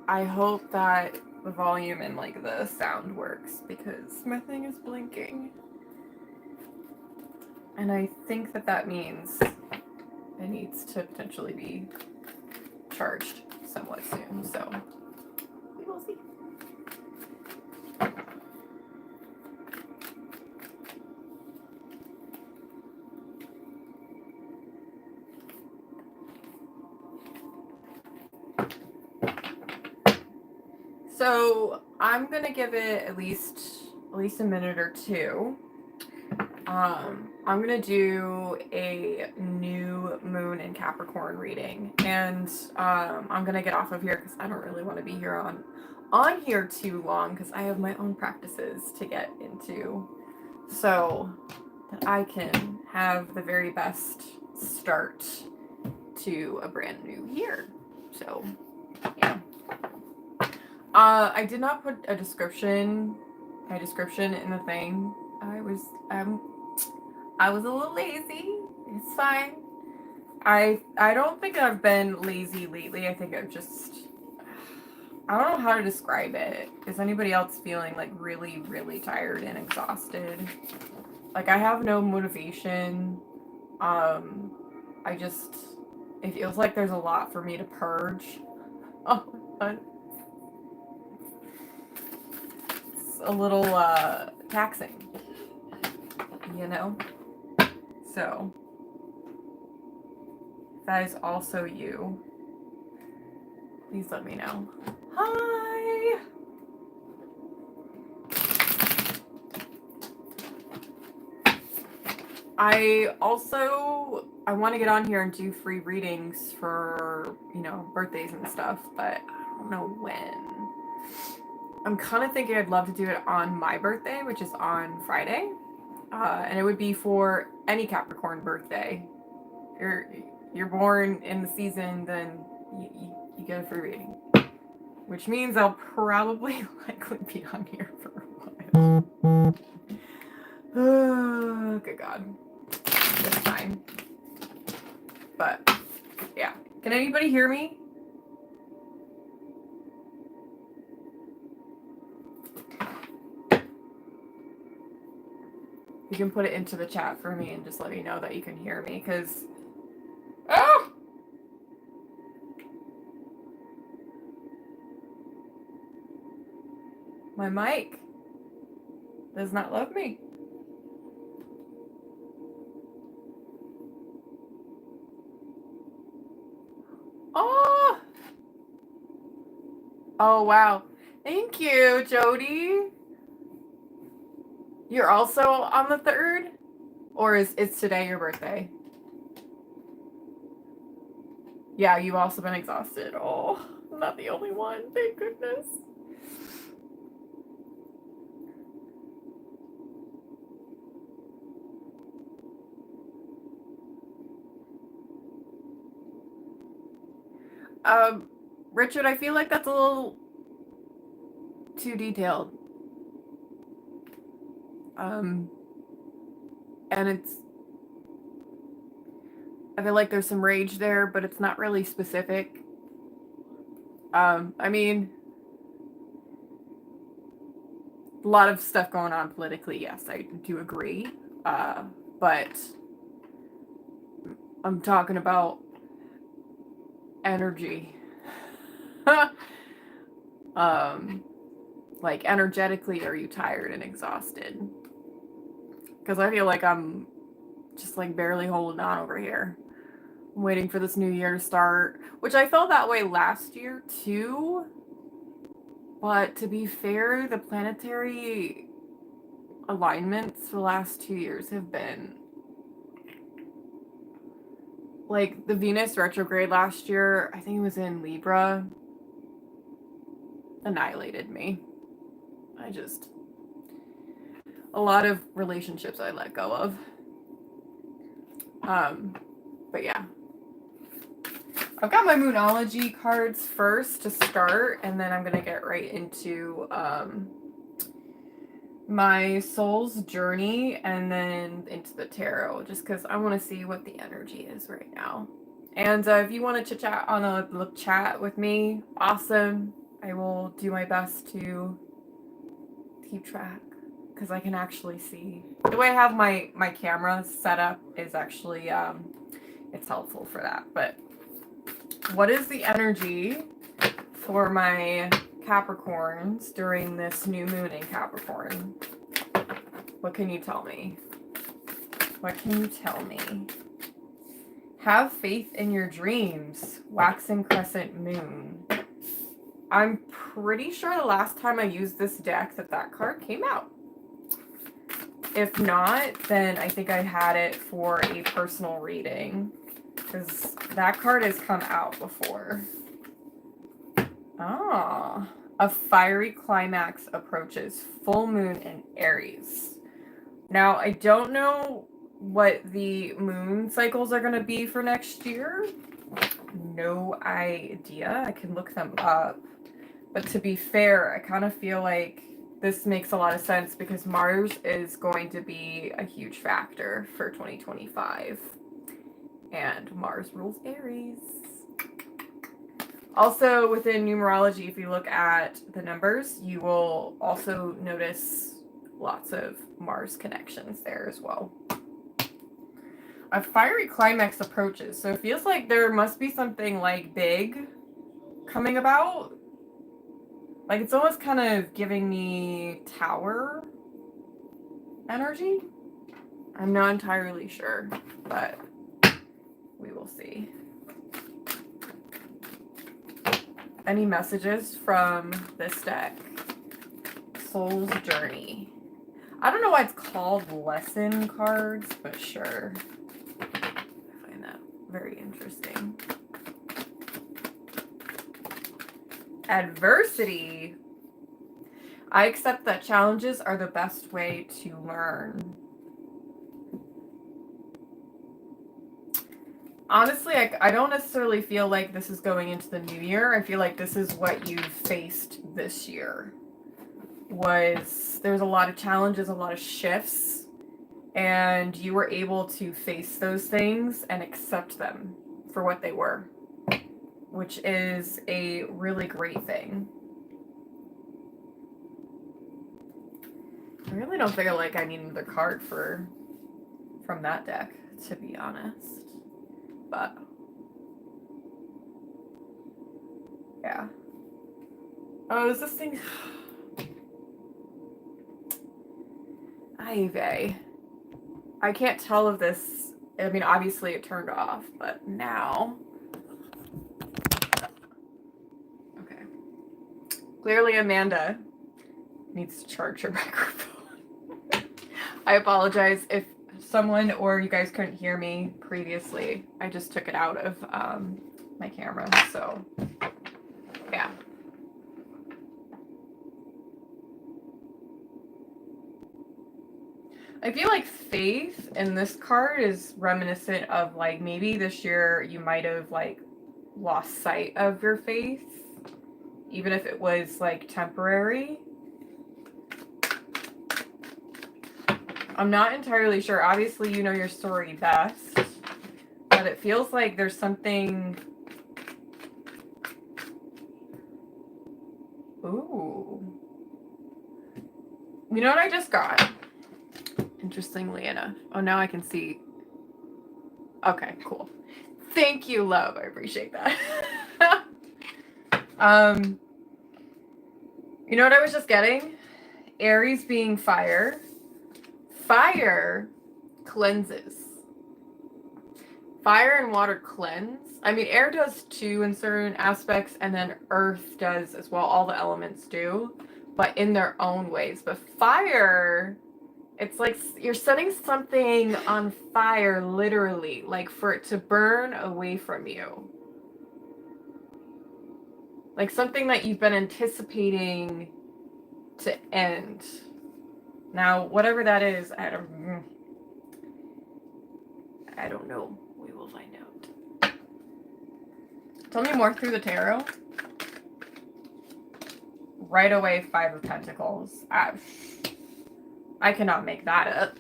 I hope that the volume and like the sound works because my thing is blinking. And I think that that means it needs to potentially be charged somewhat soon, so we will see. So I'm gonna give it at least a minute or two. I'm gonna do a new moon in Capricorn reading, and I'm gonna get off of here because I don't really want to be here on here too long because I have my own practices to get into, so that I can have the very best start to a brand new year. So yeah. I did not put my description in the thing. I was a little lazy. It's fine. I don't think I've been lazy lately. I think I don't know how to describe it. Is anybody else feeling like really, really tired and exhausted? Like I have no motivation. It feels like there's a lot for me to purge. Oh, it's a little taxing, you know? So, if that is also you, please let me know. Hi! I want to get on here and do free readings for, birthdays and stuff, but I don't know when. I'm kind of thinking I'd love to do it on my birthday, which is on Friday. And it would be for any Capricorn birthday. You're born in the season, then you get a free reading. Which means I'll probably likely be on here for a while. Oh, good God. This time. But, yeah. Can anybody hear me? You can put it into the chat for me and just let me know that you can hear me, because... Oh! My mic does not love me. Oh! Oh, wow. Thank you, Jody. You're also on the 3rd? Or is today your birthday? Yeah, you've also been exhausted. Oh, I'm not the only one. Thank goodness. Richard, I feel like that's a little too detailed. And I feel like there's some rage there, but it's not really specific. I mean, a lot of stuff going on politically, yes, I do agree. But I'm talking about energy. Like energetically, are you tired and exhausted? Because I feel like I'm just like barely holding on over here. I'm waiting for this new year to start, which I felt that way last year too. But to be fair, the planetary alignments for the last 2 years have been like the Venus retrograde last year, I think it was in Libra, annihilated me. A lot of relationships I let go of. But yeah. I've got my Moonology cards first to start, and then I'm going to get right into my soul's journey and then into the tarot, just because I want to see what the energy is right now. And if you want to chit chat on the chat with me, awesome. I will do my best to keep track because I can actually see. The way I have my camera set up is actually, it's helpful for that. But what is the energy for my Capricorns during this new moon in Capricorn? What can you tell me? What can you tell me? Have faith in your dreams. Waxing crescent moon. I'm pretty sure the last time I used this deck that card came out. If not, then I think I had it for a personal reading because that card has come out before. Ah, a fiery climax approaches. Full moon in Aries. Now, I don't know what the moon cycles are going to be for next year. No idea. I can look them up. But to be fair, I kind of feel like this makes a lot of sense because Mars is going to be a huge factor for 2025. And Mars rules Aries. Also, within numerology, if you look at the numbers, you will also notice lots of Mars connections there as well. A fiery climax approaches. So it feels like there must be something like big coming about. Like it's almost kind of giving me Tower energy. I'm not entirely sure, but we will see. Any messages from this deck? Soul's Journey. I don't know why it's called lesson cards, but sure. I find that very interesting. Adversity. I accept that challenges are the best way to learn. Honestly, I don't necessarily feel like this is going into the new year. I feel like this is what you faced this year. There's a lot of challenges, a lot of shifts, and you were able to face those things and accept them for what they were, which is a really great thing. I really don't feel like I need another card from that deck, to be honest. But yeah. Oh, is this thing? Ivy. I can't tell if this. I mean, obviously it turned off, but now. Okay. Clearly, Amanda needs to charge her microphone. I apologize if someone or you guys couldn't hear me previously. I just took it out of my camera, so yeah. I feel like faith in this card is reminiscent of like maybe this year you might have like lost sight of your faith, even if it was like temporary. I'm not entirely sure. Obviously, you know your story best, but it feels like there's something. Ooh. You know what I just got? Interestingly enough. Oh, now I can see. Okay, cool. Thank you, love. I appreciate that. You know what I was just getting? Aries being fire. Fire cleanses. Fire and water cleanse. I mean, air does too in certain aspects, and then earth does as well. All the elements do, but in their own ways. But fire, it's like you're setting something on fire, literally, like for it to burn away from you. Like something that you've been anticipating to end. Now, whatever that is, I don't know. We will find out. Tell me more through the tarot. Right away, Five of Pentacles. I cannot make that up.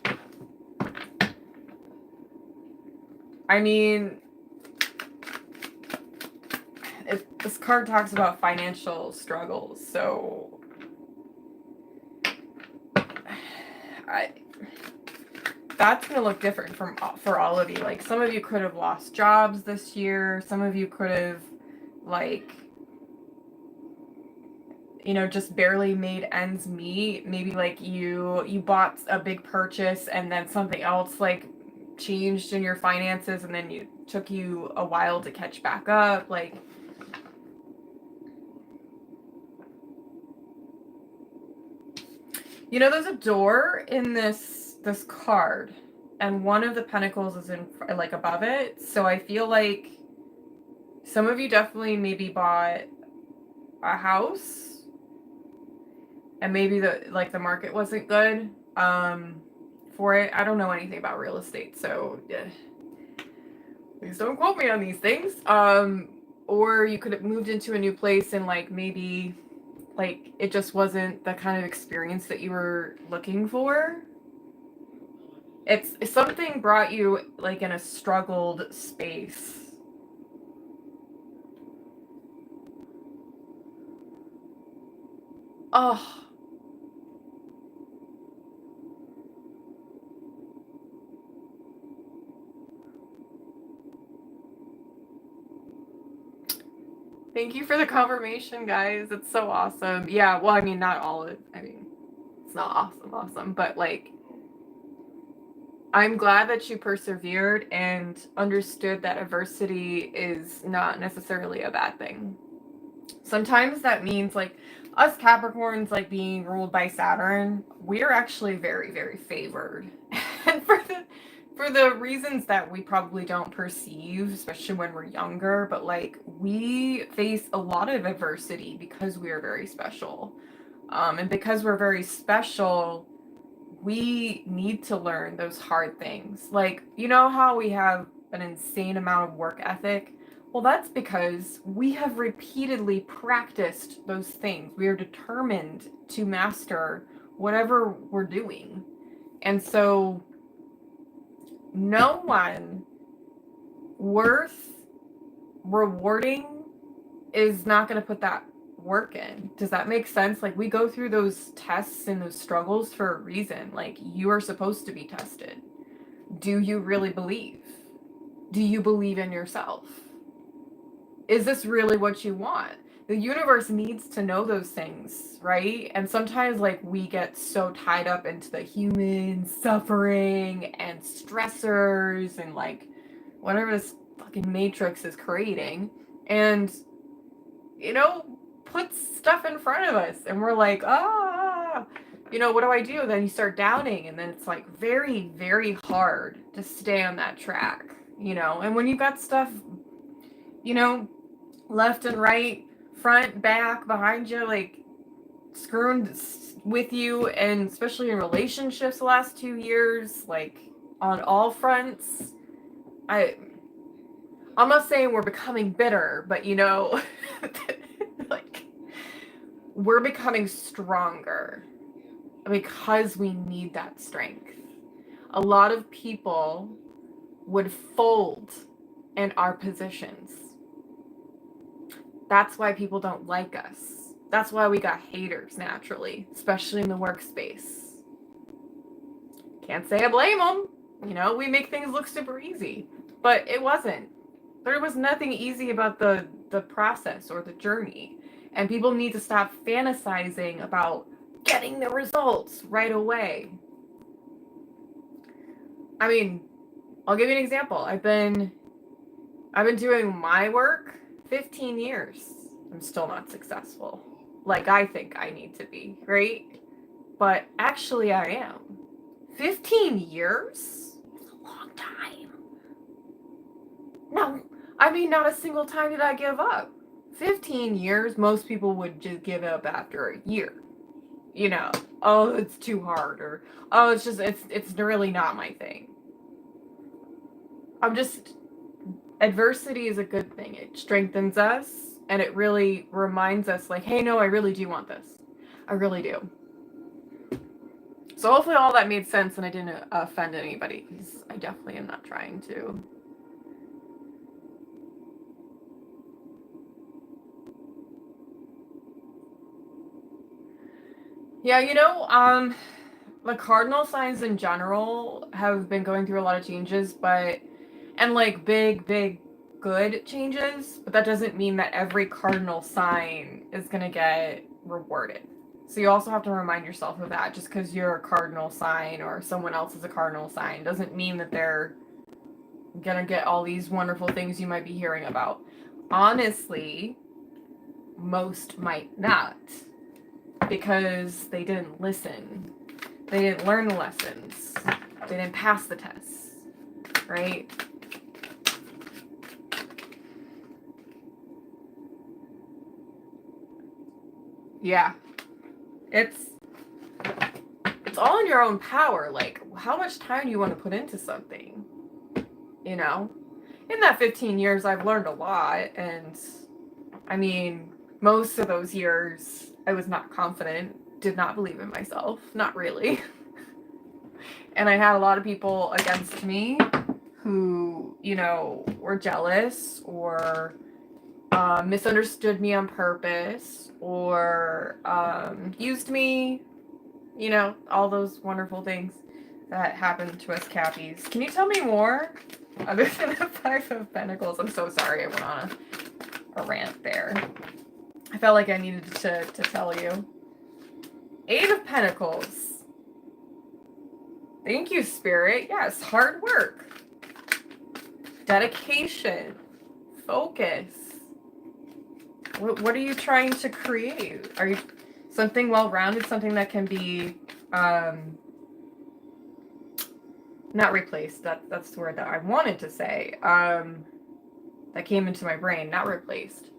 I mean, this card talks about financial struggles, so that's going to look different for all of you. Like, some of you could have lost jobs this year. Some of you could have, like, you know, just barely made ends meet. Maybe like you bought a big purchase and then something else like changed in your finances, and then it took you a while to catch back up. Like, you know, there's a door in this card, and one of the pentacles is in, like, above it. So I feel like some of you definitely maybe bought a house, and maybe the market wasn't good for it. I don't know anything about real estate, so please don't quote me on these things. Or you could have moved into a new place and, like, maybe, like, it just wasn't the kind of experience that you were looking for. It's something brought you, like, in a struggled space. Oh. Thank you for the confirmation, guys. It's so awesome. Yeah, well, I mean, not all of it. I mean, it's not awesome, but, like, I'm glad that you persevered and understood that adversity is not necessarily a bad thing. Sometimes that means, like, us Capricorns, like, being ruled by Saturn, we're actually very, very favored. And for the reasons that we probably don't perceive, especially when we're younger, but, like, we face a lot of adversity because we are very special. And because we're very special, we need to learn those hard things. Like, you know how we have an insane amount of work ethic? Well, that's because we have repeatedly practiced those things. We are determined to master whatever we're doing. And so no one worth rewarding is not going to put that work in. Does that make sense? Like, we go through those tests and those struggles for a reason. Like, you are supposed to be tested. Do you really believe? Do you believe in yourself? Is this really what you want? The universe needs to know those things, right? And sometimes, like, we get so tied up into the human suffering and stressors and, like, whatever this fucking matrix is creating, and, you know, puts stuff in front of us, and we're like, you know, what do I do? Then you start doubting, and then it's, like, very, very hard to stay on that track, you know? And when you've got stuff, you know, left and right, front, back, behind you, like, screwing with you, and especially in relationships the last 2 years, like, on all fronts, I'm not saying we're becoming bitter, but, you know, like, we're becoming stronger because we need that strength. A lot of people would fold in our positions. That's why people don't like us. That's why we got haters naturally, especially in the workspace. Can't say I blame them. You know, we make things look super easy, but it wasn't. There was nothing easy about the process or the journey. And people need to stop fantasizing about getting the results right away. I mean, I'll give you an example. I've been doing my work 15 years. I'm still not successful like I think I need to be, right? But actually I am. 15 years? That's a long time. No, I mean, not a single time did I give up. 15 years, most people would just give up after a year. You know, oh, it's too hard, or, oh, it's really not my thing. Adversity is a good thing. It strengthens us, and it really reminds us, like, hey, no, I really do want this. I really do. So hopefully all that made sense and I didn't offend anybody, because I definitely am not trying to. Yeah, the cardinal signs in general have been going through a lot of changes, and like big, good changes, but that doesn't mean that every cardinal sign is going to get rewarded. So you also have to remind yourself of that. Just because you're a cardinal sign or someone else is a cardinal sign doesn't mean that they're going to get all these wonderful things you might be hearing about. Honestly, most might not, because they didn't listen. They didn't learn the lessons. They didn't pass the tests, right? Yeah. It's all in your own power. Like, how much time do you want to put into something? You know? In that 15 years, I've learned a lot, and I mean, most of those years, I was not confident, did not believe in myself, not really. And I had a lot of people against me who, were jealous or misunderstood me on purpose or used me, all those wonderful things that happen to us Cappies. Can you tell me more? Other than the Five of Pentacles. I'm so sorry I went on a rant there. I felt like I needed to tell you. Eight of Pentacles. Thank you, Spirit. Yes, hard work. Dedication. Focus. What are you trying to create? Are you something well-rounded, something that can be not replaced, that's the word that I wanted to say, that came into my brain, not replaced.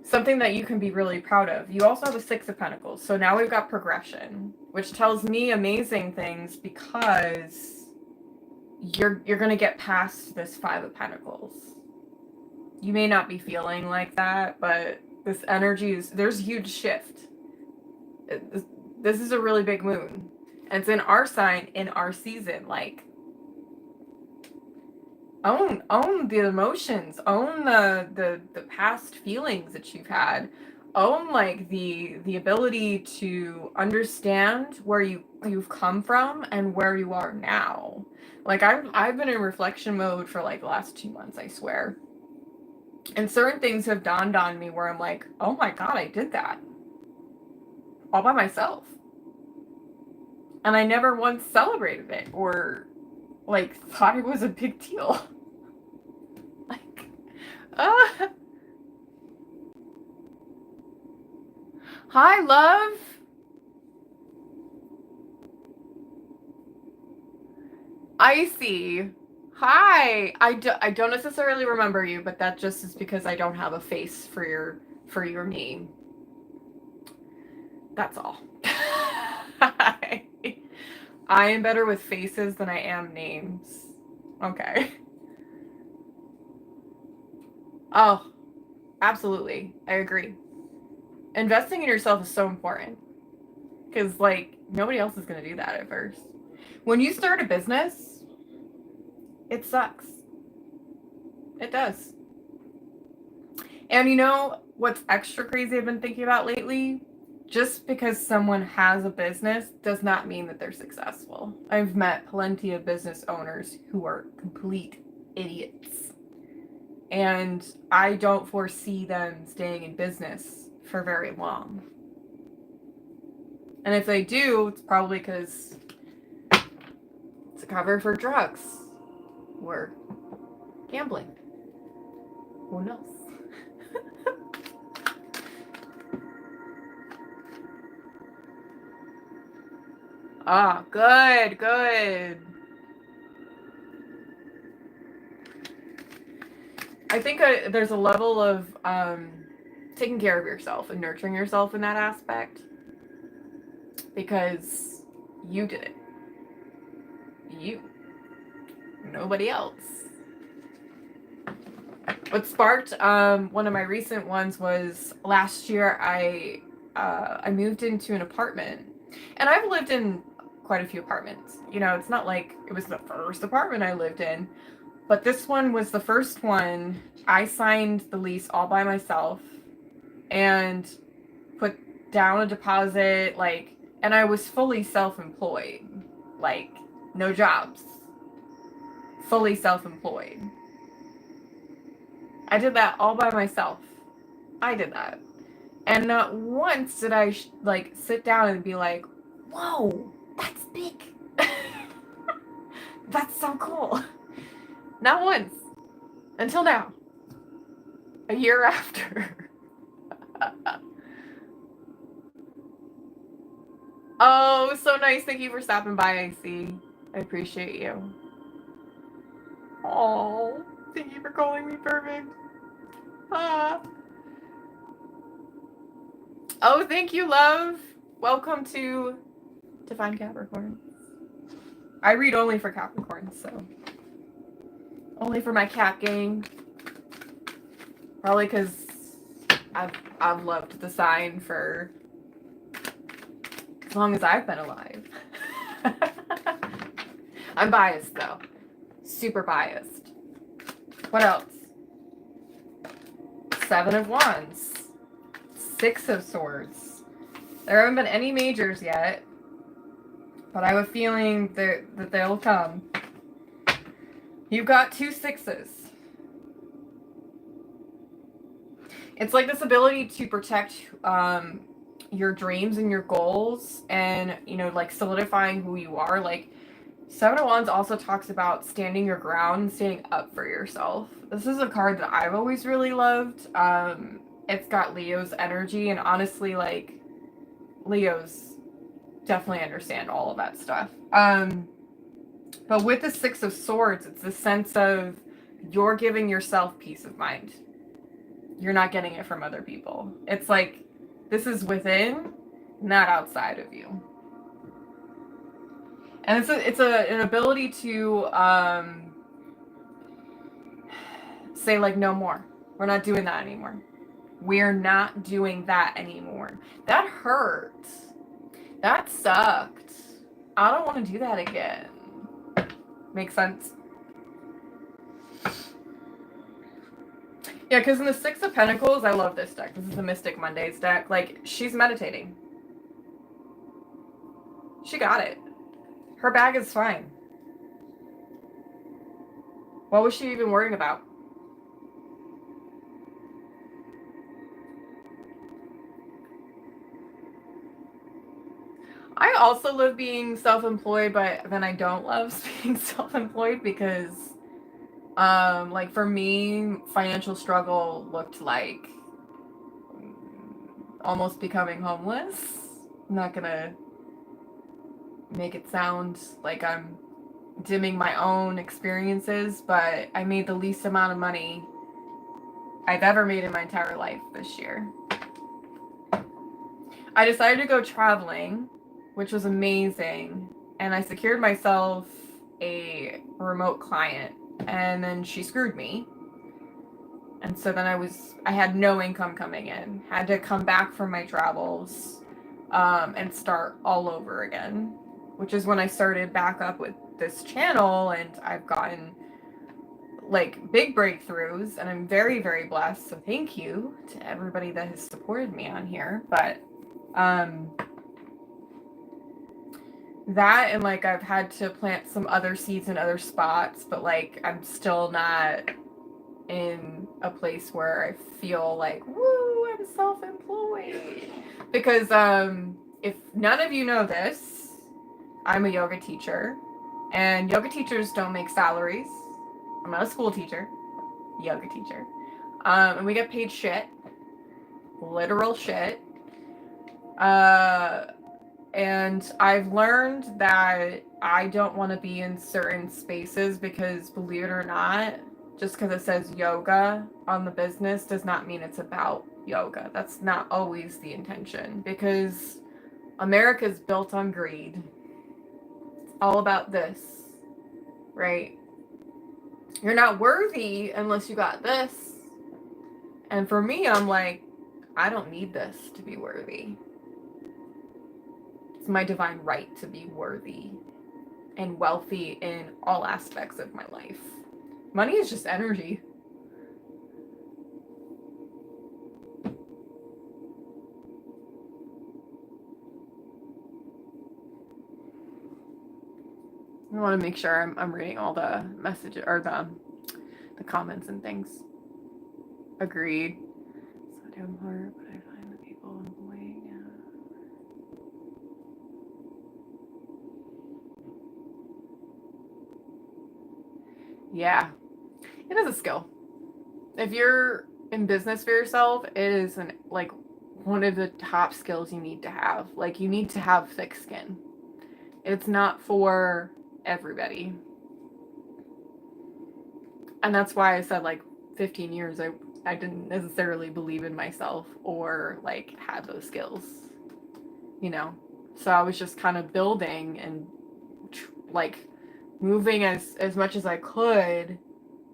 Something that you can be really proud of. You also have a Six of Pentacles, so now we've got progression, which tells me amazing things because you're going to get past this Five of Pentacles. You may not be feeling like that, but this energy there's a huge shift. This is a really big moon, and it's in our sign, in our season. Like, own the emotions, own the past feelings that you've had, own like the ability to understand where you've come from and where you are now. Like, I've been in reflection mode for like the last 2 months, I swear. And certain things have dawned on me where I'm like, oh my God, I did that all by myself. And I never once celebrated it or like thought it was a big deal. Hi, love. Icy. Hi. I don't necessarily remember you, but that just is because I don't have a face for your name. That's all. Hi. I am better with faces than I am names. Okay. Oh, absolutely. I agree. Investing in yourself is so important because, like, nobody else is going to do that at first. When you start a business, it sucks. It does. And you know what's extra crazy I've been thinking about lately? Just because someone has a business does not mean that they're successful. I've met plenty of business owners who are complete idiots. And I don't foresee them staying in business for very long. And if they do, it's probably because it's a cover for drugs or gambling. Who knows? Ah, good, good. I think there's a level of taking care of yourself and nurturing yourself in that aspect because you did it. You. Nobody else. What sparked one of my recent ones was last year I moved into an apartment. And I've lived in quite a few apartments. You know, it's not like it was the first apartment I lived in, but this one was the first one. I signed the lease all by myself and put down a deposit, like And I was fully self-employed. Like, no jobs. Fully self-employed. I did that all by myself. I did that. And not once did I like sit down and be like, whoa, that's big. That's so cool. Not once. Until now. A year after. Oh, so nice. Thank you for stopping by, I see. I appreciate you. Oh, thank you for calling me perfect. Ah. Oh, thank you, love. Welcome to Divine Capricorn. I read only for Capricorns, so. Only for my Cap gang. Probably because I've loved the sign for as long as I've been alive. I'm biased, though. Super biased. What else? 7 of Wands. 6 of Swords. There haven't been any majors yet, but I have a feeling that they'll come. You've got 2 6s. It's like this ability to protect your dreams and your goals and, you know, like solidifying who you are. Like, 7 of Wands also talks about standing your ground and standing up for yourself. This is a card that I've always really loved. It's got Leo's energy, and honestly, like, Leos definitely understand all of that stuff. But with the 6 of Swords, it's the sense of you're giving yourself peace of mind. You're not getting it from other people. It's like, this is within, not outside of you. And it's an ability to say, like, no more. We're not doing that anymore. We're not doing that anymore. That hurt. That sucked. I don't want to do that again. Makes sense? Yeah, because in the 6 of Pentacles, I love this deck. This is the Mystic Mondays deck. Like, she's meditating. She got it. Her bag is fine. What was she even worrying about? I also love being self-employed, but then I don't love being self-employed because, like, for me, financial struggle looked like almost becoming homeless. I'm not gonna make it sound like I'm dimming my own experiences, but I made the least amount of money I've ever made in my entire life this year. I decided to go traveling, which was amazing, and I secured myself a remote client, and then she screwed me. And so then I had no income coming in. Had to come back from my travels and start all over again, which is when I started back up with this channel, and I've gotten like big breakthroughs, and I'm very, very blessed. So thank you to everybody that has supported me on here. But that, and like I've had to plant some other seeds in other spots, but like I'm still not in a place where I feel like, woo, I'm self-employed. Because if none of you know this, I'm a yoga teacher, and yoga teachers don't make salaries. I'm not a school teacher, yoga teacher. And we get paid shit. Literal shit. And I've learned that I don't want to be in certain spaces because, believe it or not, just because it says yoga on the business does not mean it's about yoga. That's not always the intention, because America's built on greed. It's all about this, right? You're not worthy unless you got this. And for me, I'm like, I don't need this to be worthy. It's my divine right to be worthy and wealthy in all aspects of my life. Money is just energy. I want to make sure I'm reading all the messages or the comments and things. Agreed. So damn hard, but I find the people avoiding now. Yeah, it is a skill. If you're in business for yourself, it is like one of the top skills you need to have. Like, you need to have thick skin. It's not for everybody. And that's why I said, like, 15 years I didn't necessarily believe in myself or like have those skills, you know. So I was just kind of building and like moving as much as I could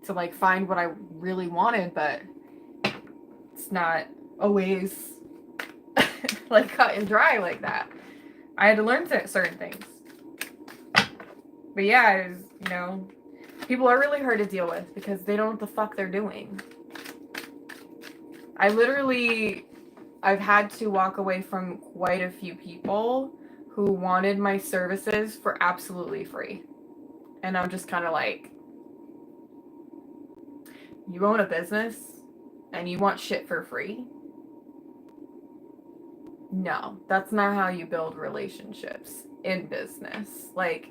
to like find what I really wanted, but it's not always like cut and dry like that. I had to learn certain things. But yeah, it was, you know, people are really hard to deal with because they don't know what the fuck they're doing. I've had to walk away from quite a few people who wanted my services for absolutely free. And I'm just kind of like, you own a business and you want shit for free? No, that's not how you build relationships in business. Like,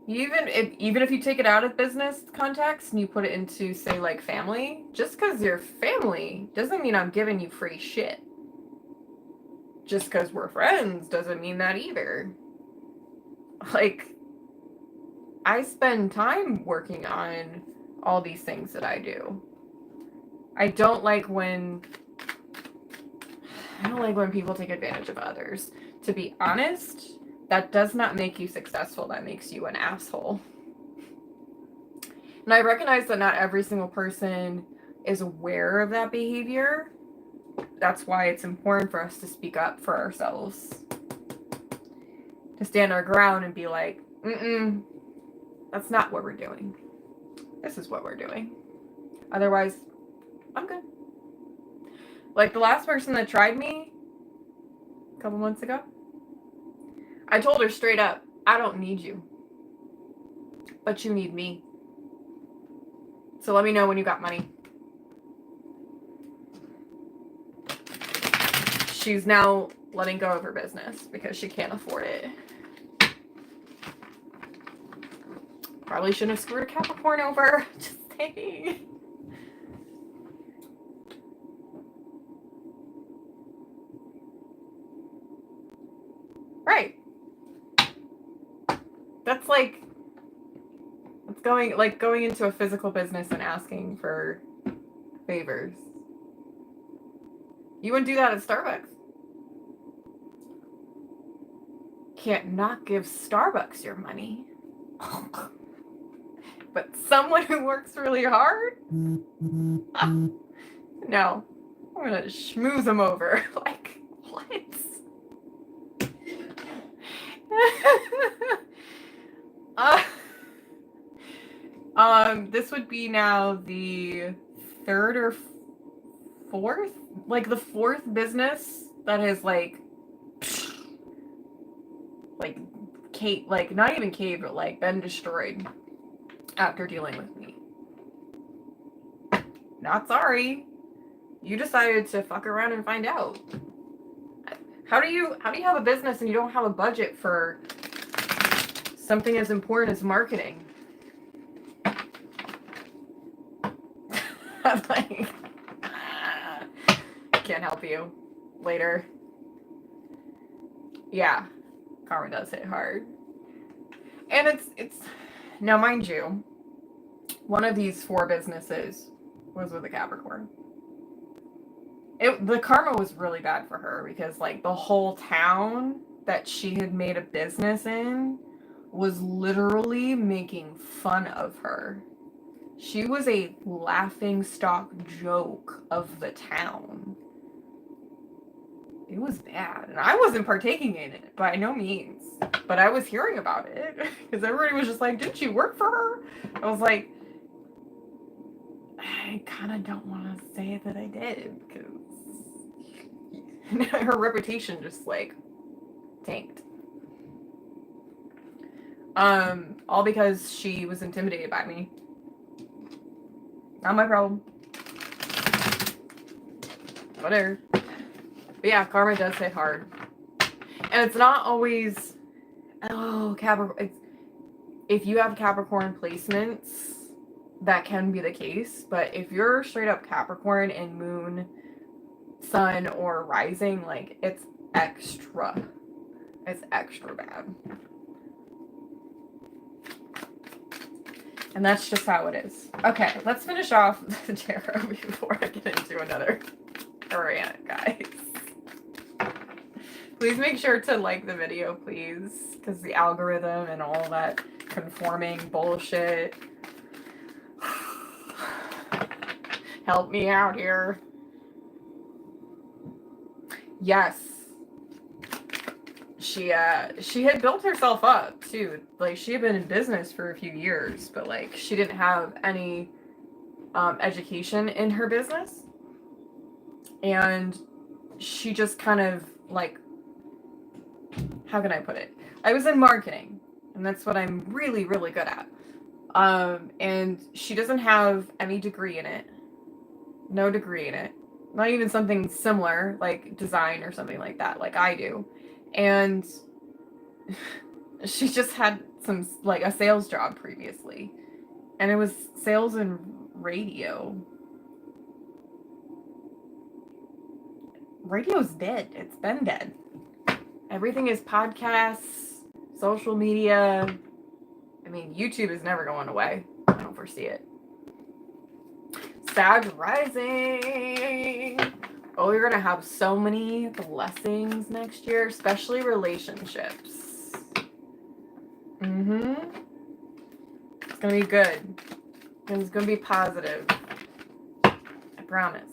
even if you take it out of business context and you put it into, say, like family, just because you're family doesn't mean I'm giving you free shit. Just because we're friends doesn't mean that either. Like, I spend time working on all these things that I do. I don't like when people take advantage of others. To be honest, that does not make you successful. That makes you an asshole. And I recognize that not every single person is aware of that behavior. That's why it's important for us to speak up for ourselves. To stand our ground and be like, that's not what we're doing. This is what we're doing. Otherwise, I'm good. Like the last person that tried me a couple months ago, I told her straight up, I don't need you. But you need me. So let me know when you got money. She's now letting go of her business because she can't afford it. Probably shouldn't have screwed a Capricorn over. Just saying. Right. That's like, it's going into a physical business and asking for favors. You wouldn't do that at Starbucks. Can't not give Starbucks your money. But someone who works really hard? No. I'm gonna schmooze them over. Like, what? This would be now the third or fourth? Like the fourth business that has like cave, like not even cave, but like been destroyed after dealing with me. Not sorry. You decided to fuck around and find out. How do you have a business and you don't have a budget for something as important as marketing? I'm like, can't help you. Later. Yeah, karma does hit hard. And it's now, mind you, one of these four businesses was with a Capricorn. The karma was really bad for her because like the whole town that she had made a business in was literally making fun of her. She was a laughing stock joke of the town. It was bad. And I wasn't partaking in it by no means. But I was hearing about it. Because everybody was just like, didn't you work for her? I was like, I kind of don't want to say that I did. Because her reputation just like tanked. All because she was intimidated by me. Not my problem. Whatever. But yeah, karma does hit hard. And it's not always, oh, Capricorn. If you have Capricorn placements, that can be the case. But if you're straight up Capricorn and Moon, Sun, or Rising, like, it's extra. It's extra bad. And that's just how it is. Okay, let's finish off the tarot before I get into another rant, guys. Please make sure to like the video, please, because the algorithm and all that conforming bullshit. Help me out here. Yes. She had built herself up too. Like, she had been in business for a few years, but like she didn't have any education in her business. And she just kind of like, how can I put it? I was in marketing, and that's what I'm really, really good at. And she doesn't have any degree in it. No degree in it. Not even something similar, like design or something like that, like I do. And she just had like a sales job previously. And it was sales and radio. Radio's dead. It's been dead. Everything is podcasts, social media. I mean, YouTube is never going away. I don't foresee it. Sag Rising. Oh, you're going to have so many blessings next year, especially relationships. It's going to be good. And it's going to be positive. I promise.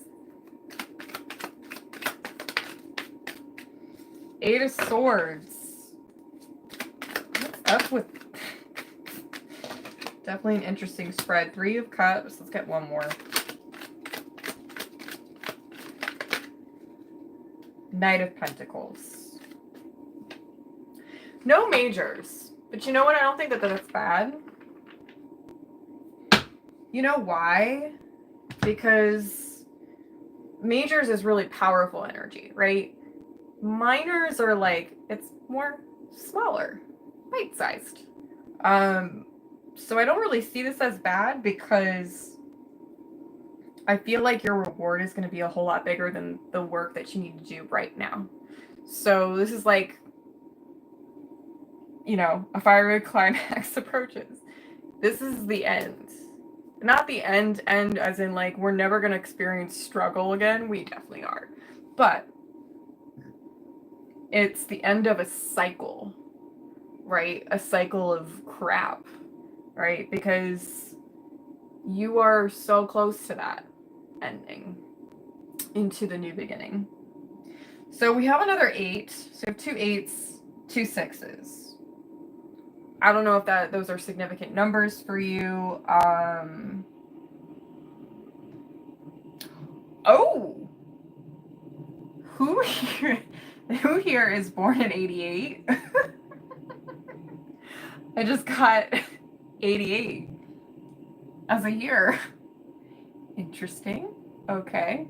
Eight of Swords. What's up with... Definitely an interesting spread. Three of Cups. Let's get one more. Knight of Pentacles. No majors. But you know what? I don't think that that's bad. You know why? Because majors is really powerful energy, right? Minors are like, it's more smaller, bite-sized. So I don't really see this as bad because I feel like your reward is going to be a whole lot bigger than the work that you need to do right now. So this is like, you know, a fiery climax approaches. This is the end. Not the end as in like, we're never going to experience struggle again. We definitely are. But it's the end of a cycle, right? A cycle of crap, right? Because you are so close to that ending into the new beginning. So we have another 8. So we have 2 8s, 2 6s. I don't know if those are significant numbers for you. Oh, who here is born in 88? I just got 88 as a year. Interesting. Okay.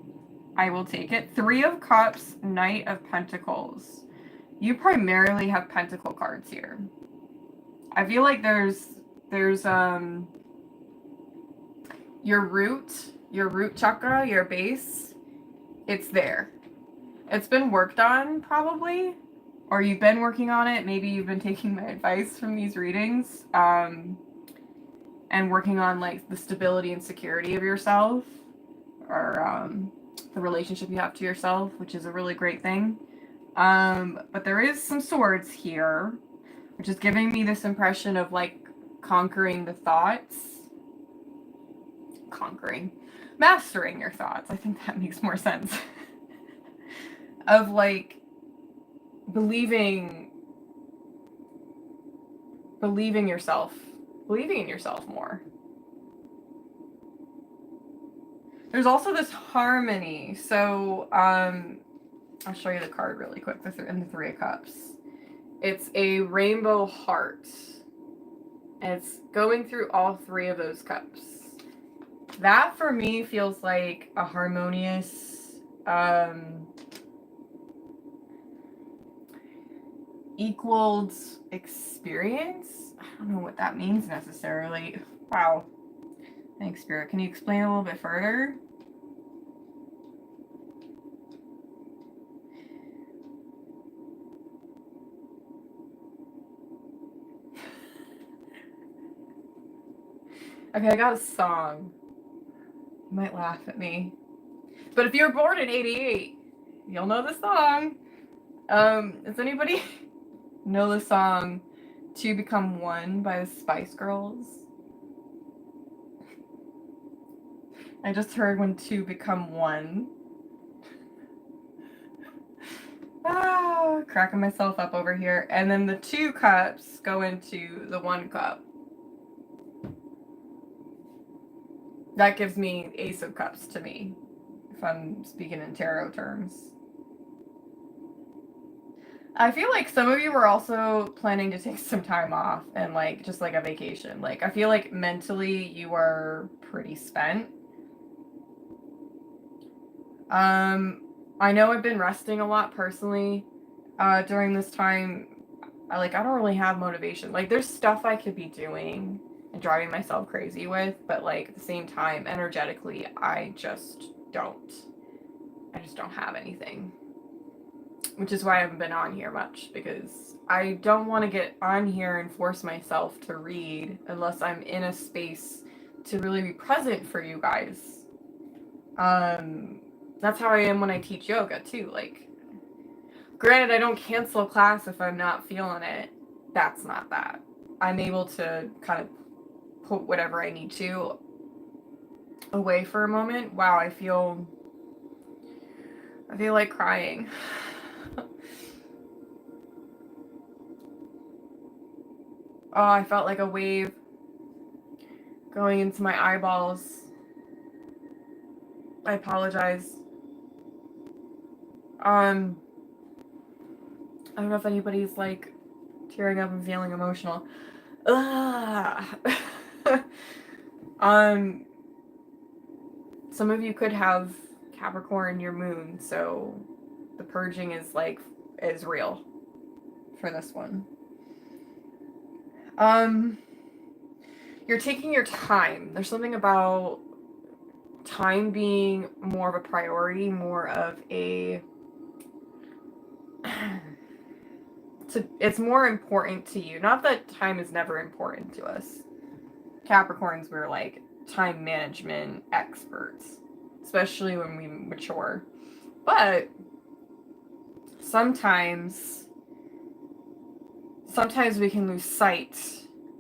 I will take it. 3 of Cups, Knight of Pentacles. You primarily have Pentacle cards here. I feel like there's your root chakra, your base, it's there. It's been worked on probably, or you've been working on it. Maybe you've been taking my advice from these readings, and working on like the stability and security of yourself, or the relationship you have to yourself, which is a really great thing. But there is some swords here, which is giving me this impression of like conquering the thoughts. Mastering your thoughts. I think that makes more sense. Of like believing in yourself more. There's also this harmony. So I'll show you the card really quick. In the 3 of Cups. It's a rainbow heart. And it's going through all three of those cups. That for me feels like a harmonious, equaled experience. I don't know what that means necessarily. Wow. Thanks, Spirit. Can you explain a little bit further? Okay, I got a song. You might laugh at me. But if you were born in 88, you'll know the song. Does anybody know the song Two Become One by the Spice Girls? I just heard when two become one. Ah, cracking myself up over here. And then the two cups go into the one cup. That gives me Ace of Cups to me, if I'm speaking in tarot terms. I feel like some of you were also planning to take some time off and like just like a vacation. Like I feel like mentally you are pretty spent. I know I've been resting a lot personally during this time. I don't really have motivation. Like there's stuff I could be doing and driving myself crazy with, but like at the same time, energetically, I just don't have anything. Which is why I haven't been on here much, because I don't want to get on here and force myself to read unless I'm in a space to really be present for you guys. That's how I am when I teach yoga too. Like, granted, I don't cancel a class if I'm not feeling it. That's not that. I'm able to kind of put whatever I need to away for a moment. Wow, I feel like crying. Oh, I felt like a wave going into my eyeballs. I apologize. I don't know if anybody's like tearing up and feeling emotional. Some of you could have Capricorn in your moon, so the purging is real for this one. You're taking your time. There's something about time being more of a priority, more of a it's more important to you. Not that time is never important to us. Capricorns, we're like time management experts, especially when we mature. But sometimes we can lose sight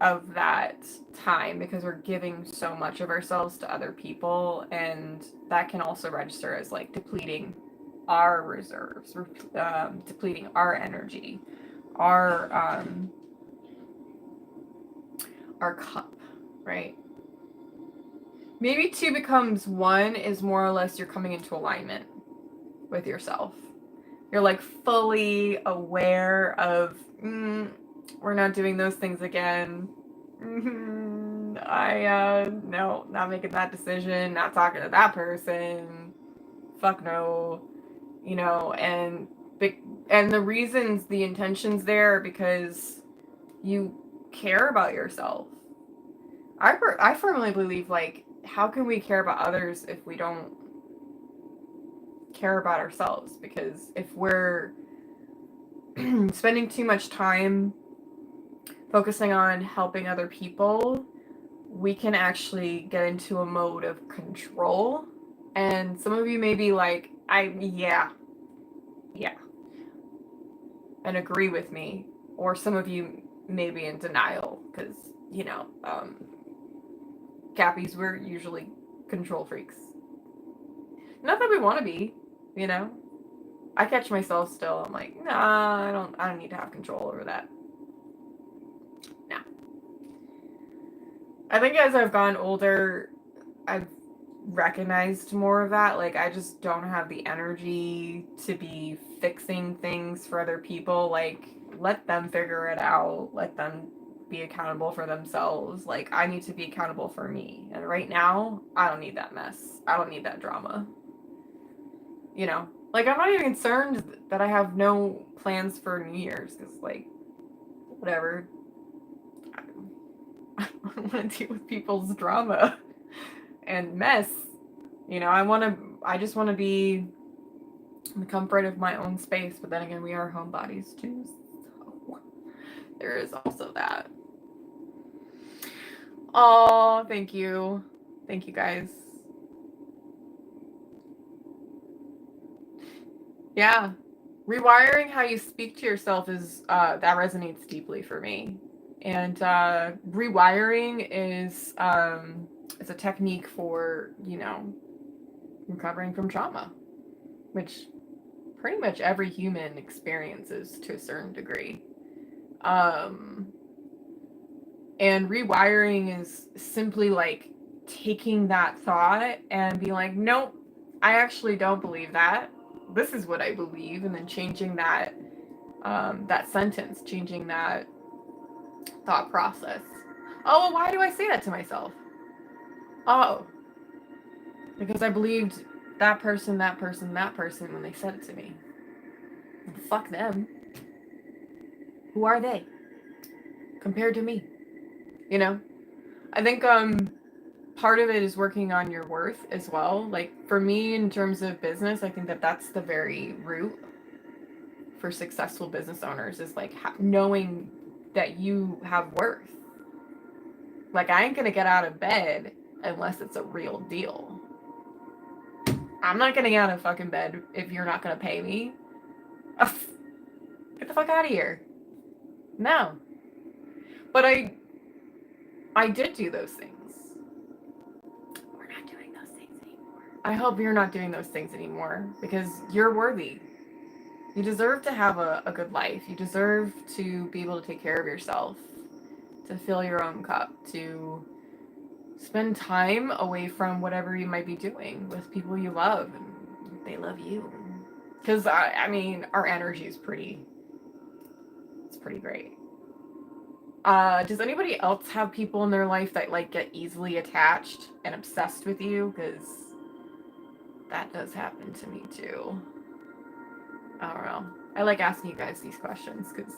of that time because we're giving so much of ourselves to other people, and that can also register as like depleting our reserves, depleting our energy, our cup, right? Maybe two becomes one is more or less you're coming into alignment with yourself. You're like fully aware of, we're not doing those things again. No, not making that decision, not talking to that person. Fuck no. You know, and the reasons, the intentions there are because you care about yourself. I firmly believe, like, how can we care about others if we don't care about ourselves? Because if we're spending too much time focusing on helping other people, we can actually get into a mode of control. And some of you may be like, yeah, and agree with me. Or some of you may be in denial because, Cappies, we're usually control freaks. Not that we want to be, I catch myself still. I'm like, nah, I don't need to have control over that. No. I think as I've gotten older, I've recognized more of that. Like, I just don't have the energy to be fixing things for other people. Like, let them figure it out. Let them be accountable for themselves. Like, I need to be accountable for me. And right now, I don't need that mess. I don't need that drama. You know? Like, I'm not even concerned that I have no plans for New Year's, because, like, whatever. I don't want to deal with people's drama and mess. You know, I just want to be in the comfort of my own space. But then again, we are homebodies too. So there is also that. Oh, thank you. Thank you guys. Yeah. Rewiring how you speak to yourself is, that resonates deeply for me. And rewiring is, it's a technique for, you know, recovering from trauma, which pretty much every human experiences to a certain degree. And rewiring is simply like taking that thought and being like, nope, I actually don't believe that. This is what I believe, and then changing that that sentence, changing that thought process. Oh, why do I say that to myself? Oh, because I believed that person when they said it to me. And fuck them. Who are they compared to me? You know? I think part of it is working on your worth as well. Like, for me, in terms of business, I think that that's the very root for successful business owners, is like knowing that you have worth. Like, I ain't gonna get out of bed unless it's a real deal. I'm not getting out of fucking bed if you're not gonna pay me. Get the fuck out of here. No. But I did do those things. We're not doing those things anymore. I hope you're not doing those things anymore, because you're worthy. You deserve to have a good life. You deserve to be able to take care of yourself, to fill your own cup, to spend time away from whatever you might be doing with people you love and they love you. Because, I mean, our energy is pretty great. Does anybody else have people in their life that, like, get easily attached and obsessed with you? Because that does happen to me too. I don't know. I like asking you guys these questions because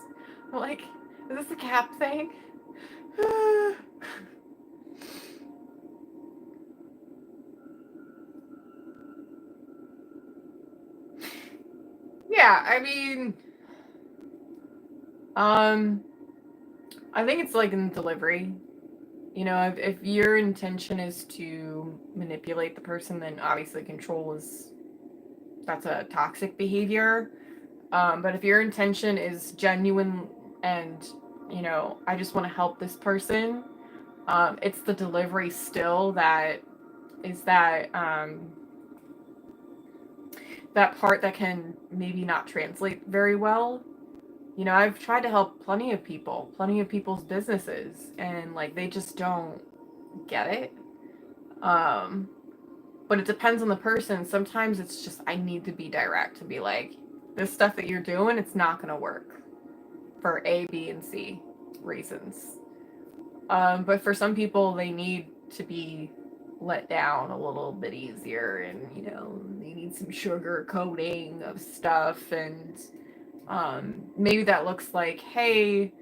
I'm like, is this a Cap thing? Yeah, I mean, I think it's like in delivery. You know, if your intention is to manipulate the person, then obviously that's a toxic behavior. But if your intention is genuine and, you know, I just want to help this person, it's the delivery still that is that that part that can maybe not translate very well. You know, I've tried to help plenty of people's businesses, and like they just don't get it. But it depends on the person. Sometimes it's just I need to be direct and be like, this stuff that you're doing, it's not gonna work for A, B, and C reasons. But for some people, they need to be let down a little bit easier, and you know, they need some sugar coating of stuff, and maybe that looks like, hey,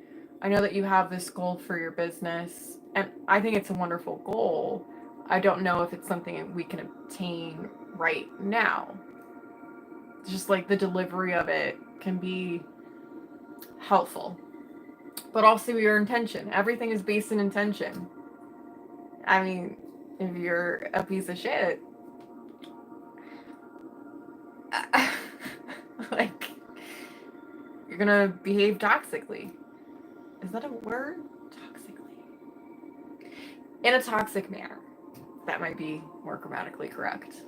I know that you have this goal for your business, and I think it's a wonderful goal. I don't know if it's something we can obtain right now. Just like the delivery of it can be helpful, but also your intention. Everything is based in intention. I mean, if you're a piece of shit, like, you're gonna behave toxically. Is that a word? Toxically. In a toxic manner. That might be more grammatically correct.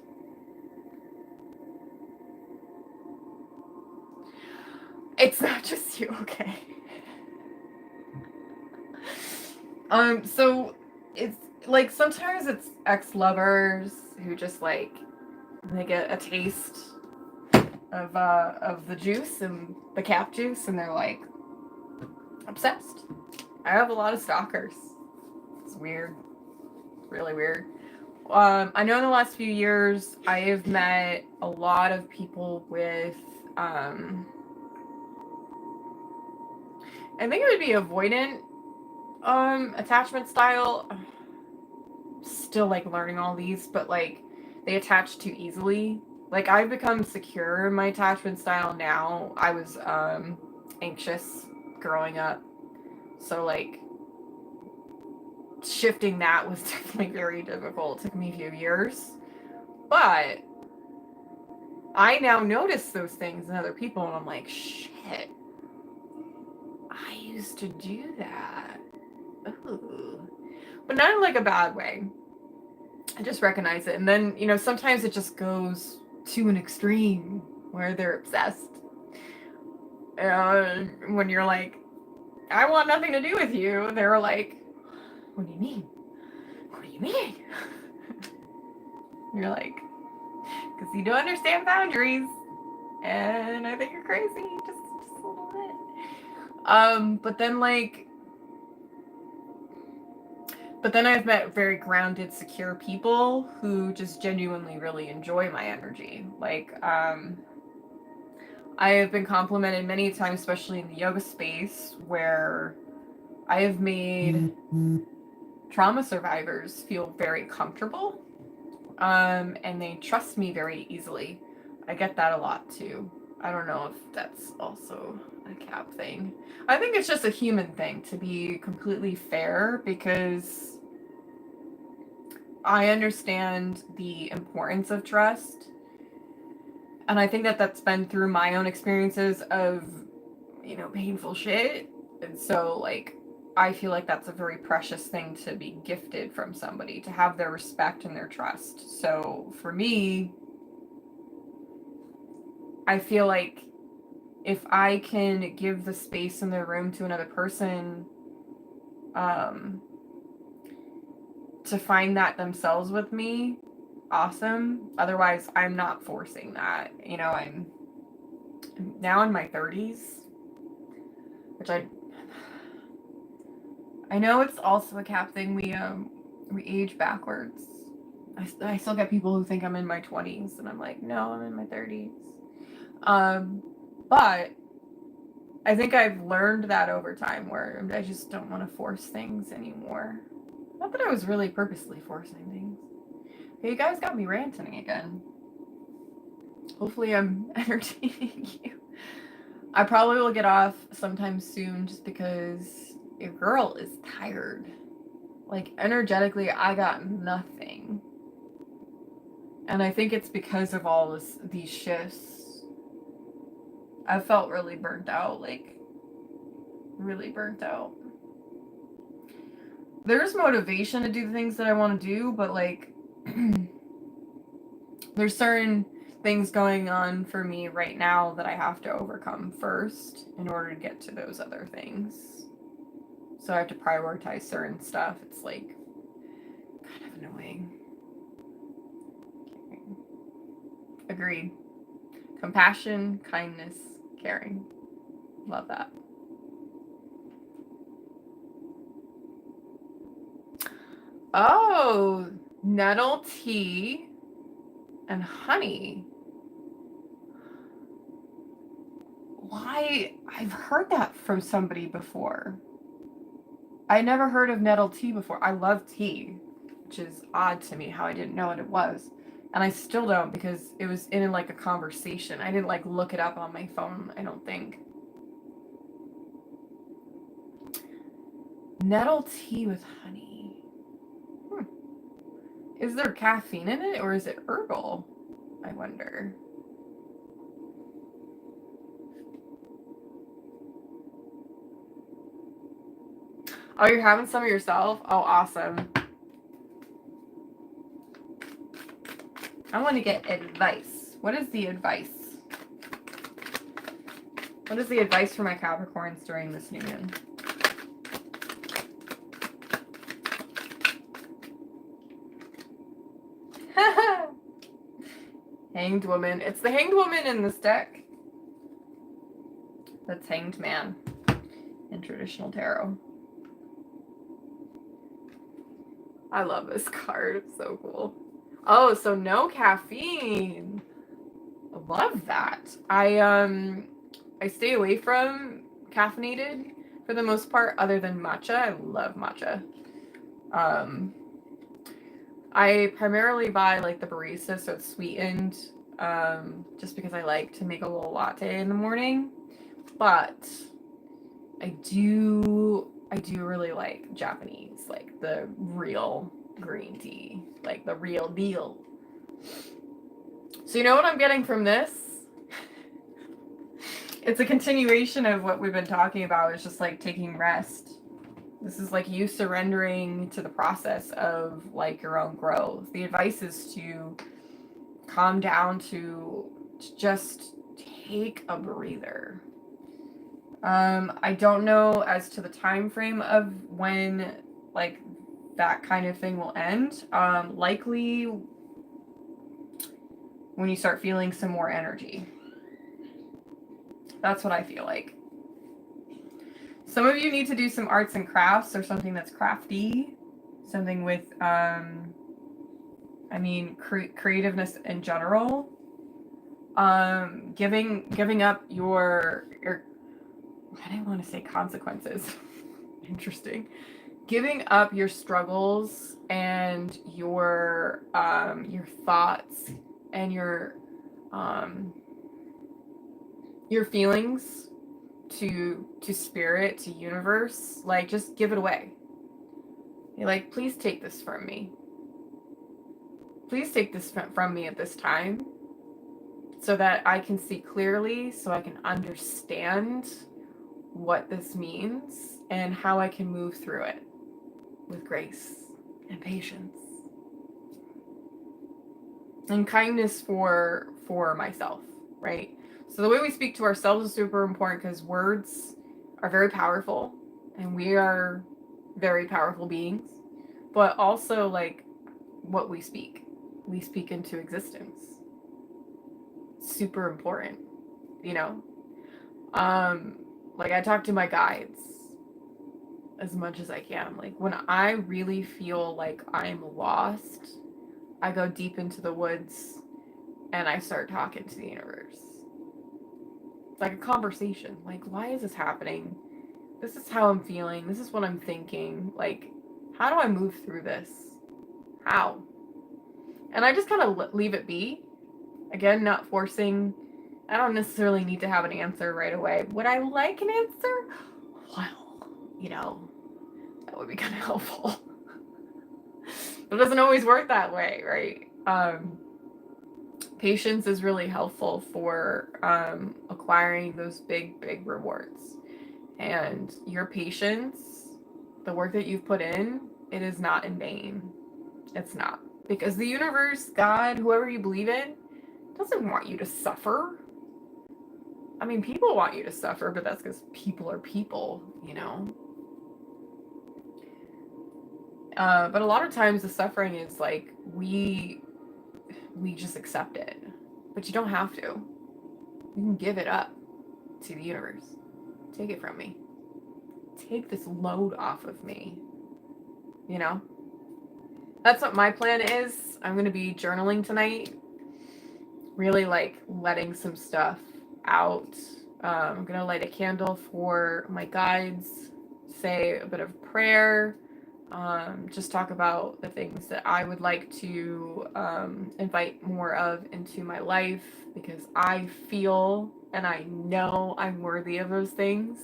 It's not just you, okay? So it's like sometimes it's ex-lovers who just like they get a taste of the juice and the cap juice, and they're like obsessed. I have a lot of stalkers. It's weird. Really weird. I know in the last few years I have met a lot of people with I think it would be avoidant attachment style. Still like learning all these, but like they attach too easily. Like I've become secure in my attachment style now. I was anxious growing up. So like shifting that was definitely very difficult. It took me a few years. But I now notice those things in other people and I'm like, shit. I used to do that. Ooh. But not in like a bad way. I just recognize it. And then, you know, sometimes it just goes to an extreme where they're obsessed. When you're like, I want nothing to do with you, they're like, what do you mean? What do you mean? You're like, because you don't understand boundaries. And I think you're crazy. Just a little bit. But then I've met very grounded, secure people who just genuinely really enjoy my energy. Like, I have been complimented many times, especially in the yoga space, where I have made trauma survivors feel very comfortable, and they trust me very easily. I get that a lot too. I don't know if that's also a Cap thing. I think it's just a human thing, to be completely fair, because I understand the importance of trust. And I think that that's been through my own experiences of, you know, painful shit. And so, like, I feel like that's a very precious thing to be gifted from somebody, to have their respect and their trust. So for me, I feel like if I can give the space in the room to another person, to find that themselves with me, awesome. Otherwise, I'm not forcing that. You know, I'm now in my 30s, which I know it's also a Cap thing. We age backwards. I still get people who think I'm in my 20s, and I'm like, no, I'm in my 30s. But I think I've learned that over time, where I just don't want to force things anymore. Not that I was really purposely forcing things. Hey, you guys got me ranting again. Hopefully I'm entertaining you. I probably will get off sometime soon, just because your girl is tired. Like, energetically, I got nothing. And I think it's because of all these shifts. I felt really burnt out, like, really burnt out. There's motivation to do the things that I want to do, but, like, there's certain things going on for me right now that I have to overcome first in order to get to those other things. So I have to prioritize certain stuff. It's, like, kind of annoying. Agreed. Compassion, kindness, caring. Love that. Oh, nettle tea and honey. Why? I've heard that from somebody before. I never heard of nettle tea before. I love tea, which is odd to me how I didn't know what it was. And I still don't, because it was in like a conversation. I didn't like look it up on my phone, I don't think. Nettle tea with honey. Is there caffeine in it, or is it herbal? I wonder. Oh, you're having some of yourself? Oh, awesome. I want to get advice. What is the advice? What is the advice for my Capricorns during this new moon? Hanged Woman. It's the Hanged Woman in this deck. That's Hanged Man in traditional tarot. I love this card. It's so cool. Oh, so no caffeine. Love that. I stay away from caffeinated for the most part, other than matcha. I love matcha. Um, I primarily buy like the barista, so it's sweetened. Just because I like to make a little latte in the morning. But I do really like Japanese, like the real green tea, like the real deal. So you know what I'm getting from this? It's a continuation of what we've been talking about. It's just like taking rest. This is like you surrendering to the process of like your own growth. The advice is to calm down, to just take a breather. I don't know as to the time frame of when like that kind of thing will end. Likely when you start feeling some more energy. That's what I feel like. Some of you need to do some arts and crafts or something that's crafty, something with, creativeness in general. Giving up your I didn't want to say consequences. Interesting. Giving up your struggles and your thoughts and your feelings to spirit, to universe, like just give it away. You're like, please take this from me. Please take this from me at this time so that I can see clearly, so I can understand what this means and how I can move through it with grace and patience and kindness for myself, right? So the way we speak to ourselves is super important because words are very powerful and we are very powerful beings, but also like what we speak into existence. Super important, you know? Like I talk to my guides as much as I can. Like when I really feel like I'm lost, I go deep into the woods and I start talking to the universe. It's like a conversation. Like, why is this happening? This is how I'm feeling. This is what I'm thinking. Like, how do I move through this? How? And I just kind of leave it be. Again, not forcing. I don't necessarily need to have an answer right away. Would I like an answer? Well, you know, that would be kind of helpful. It doesn't always work that way, right? Patience is really helpful for acquiring those big rewards. And your patience, the work that you've put in, it is not in vain. It's not. Because the universe, God, whoever you believe in, doesn't want you to suffer. I mean, people want you to suffer, but that's because people are people, you know? But a lot of times the suffering is like, we just accept it. But you don't have to. You can give it up to the universe. Take it from me. Take this load off of me. You know? That's what my plan is. I'm going to be journaling tonight. Really like letting some stuff out. I'm going to light a candle for my guides. Say a bit of prayer. Just talk about the things that I would like to invite more of into my life because I feel and I know I'm worthy of those things.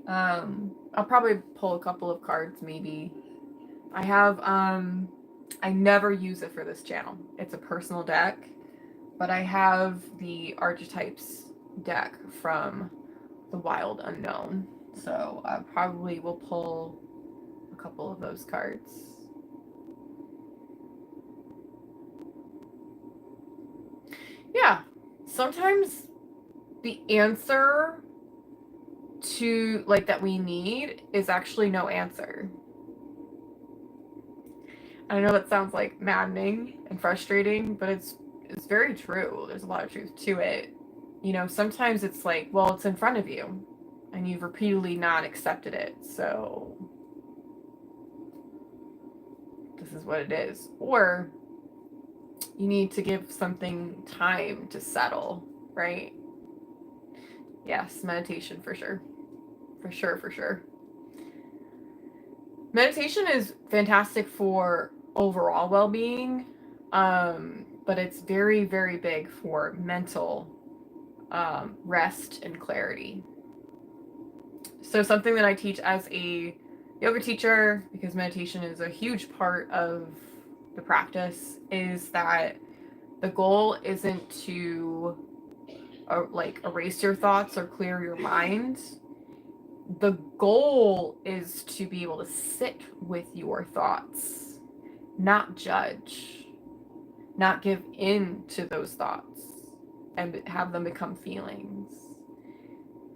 I'll probably pull a couple of cards maybe. I have, I never use it for this channel. It's a personal deck, but I have the Archetypes deck from the Wild Unknown. So I probably will pull a couple of those cards. Yeah, sometimes the answer to like that we need is actually no answer. I know that sounds like maddening and frustrating, but it's very true. There's a lot of truth to it. You know, sometimes it's like, well, it's in front of you and you've repeatedly not accepted it. So this is what it is. Or you need to give something time to settle, right? Yes, meditation for sure. For sure, for sure. Meditation is fantastic for overall well-being, but it's very, very big for mental rest and clarity. So something that I teach as a yoga teacher, because meditation is a huge part of the practice, is that the goal isn't to like erase your thoughts or clear your mind. The goal is to be able to sit with your thoughts, not judge, not give in to those thoughts and have them become feelings.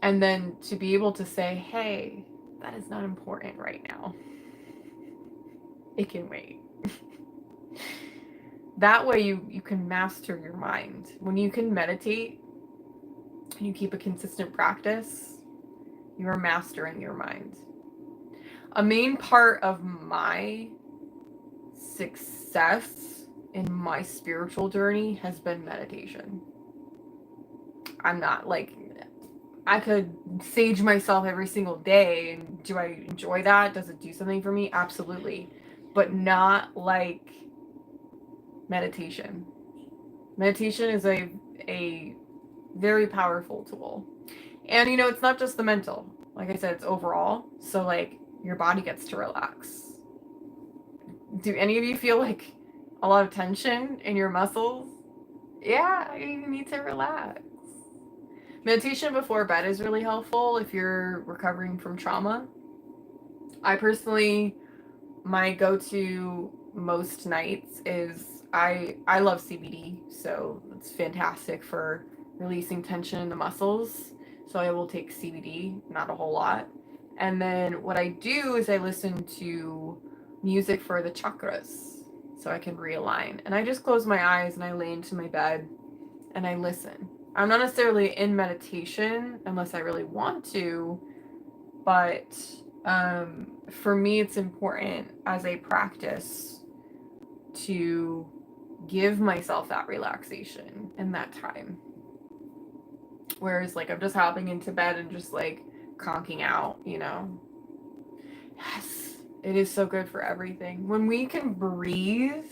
And then to be able to say, hey, that is not important right now. It can wait. That way you can master your mind. When you can meditate and you keep a consistent practice, you are mastering your mind. A main part of my success in my spiritual journey has been meditation. I'm not like, I could sage myself every single day, and do I enjoy that? Does it do something for me? Absolutely. But not like meditation. Meditation is a very powerful tool. And you know, it's not just the mental. Like I said, it's overall. So like your body gets to relax. Do any of you feel like a lot of tension in your muscles? Yeah, you need to relax. Meditation before bed is really helpful if you're recovering from trauma. I personally, my go-to most nights is I love CBD, so it's fantastic for releasing tension in the muscles. So I will take CBD, not a whole lot. And then what I do is I listen to music for the chakras so I can realign. And I just close my eyes and I lay into my bed and I listen. I'm not necessarily in meditation unless I really want to, but for me it's important as a practice to give myself that relaxation and that time. Whereas like I'm just hopping into bed and just like conking out, you know. Yes, it is so good for everything. When we can breathe,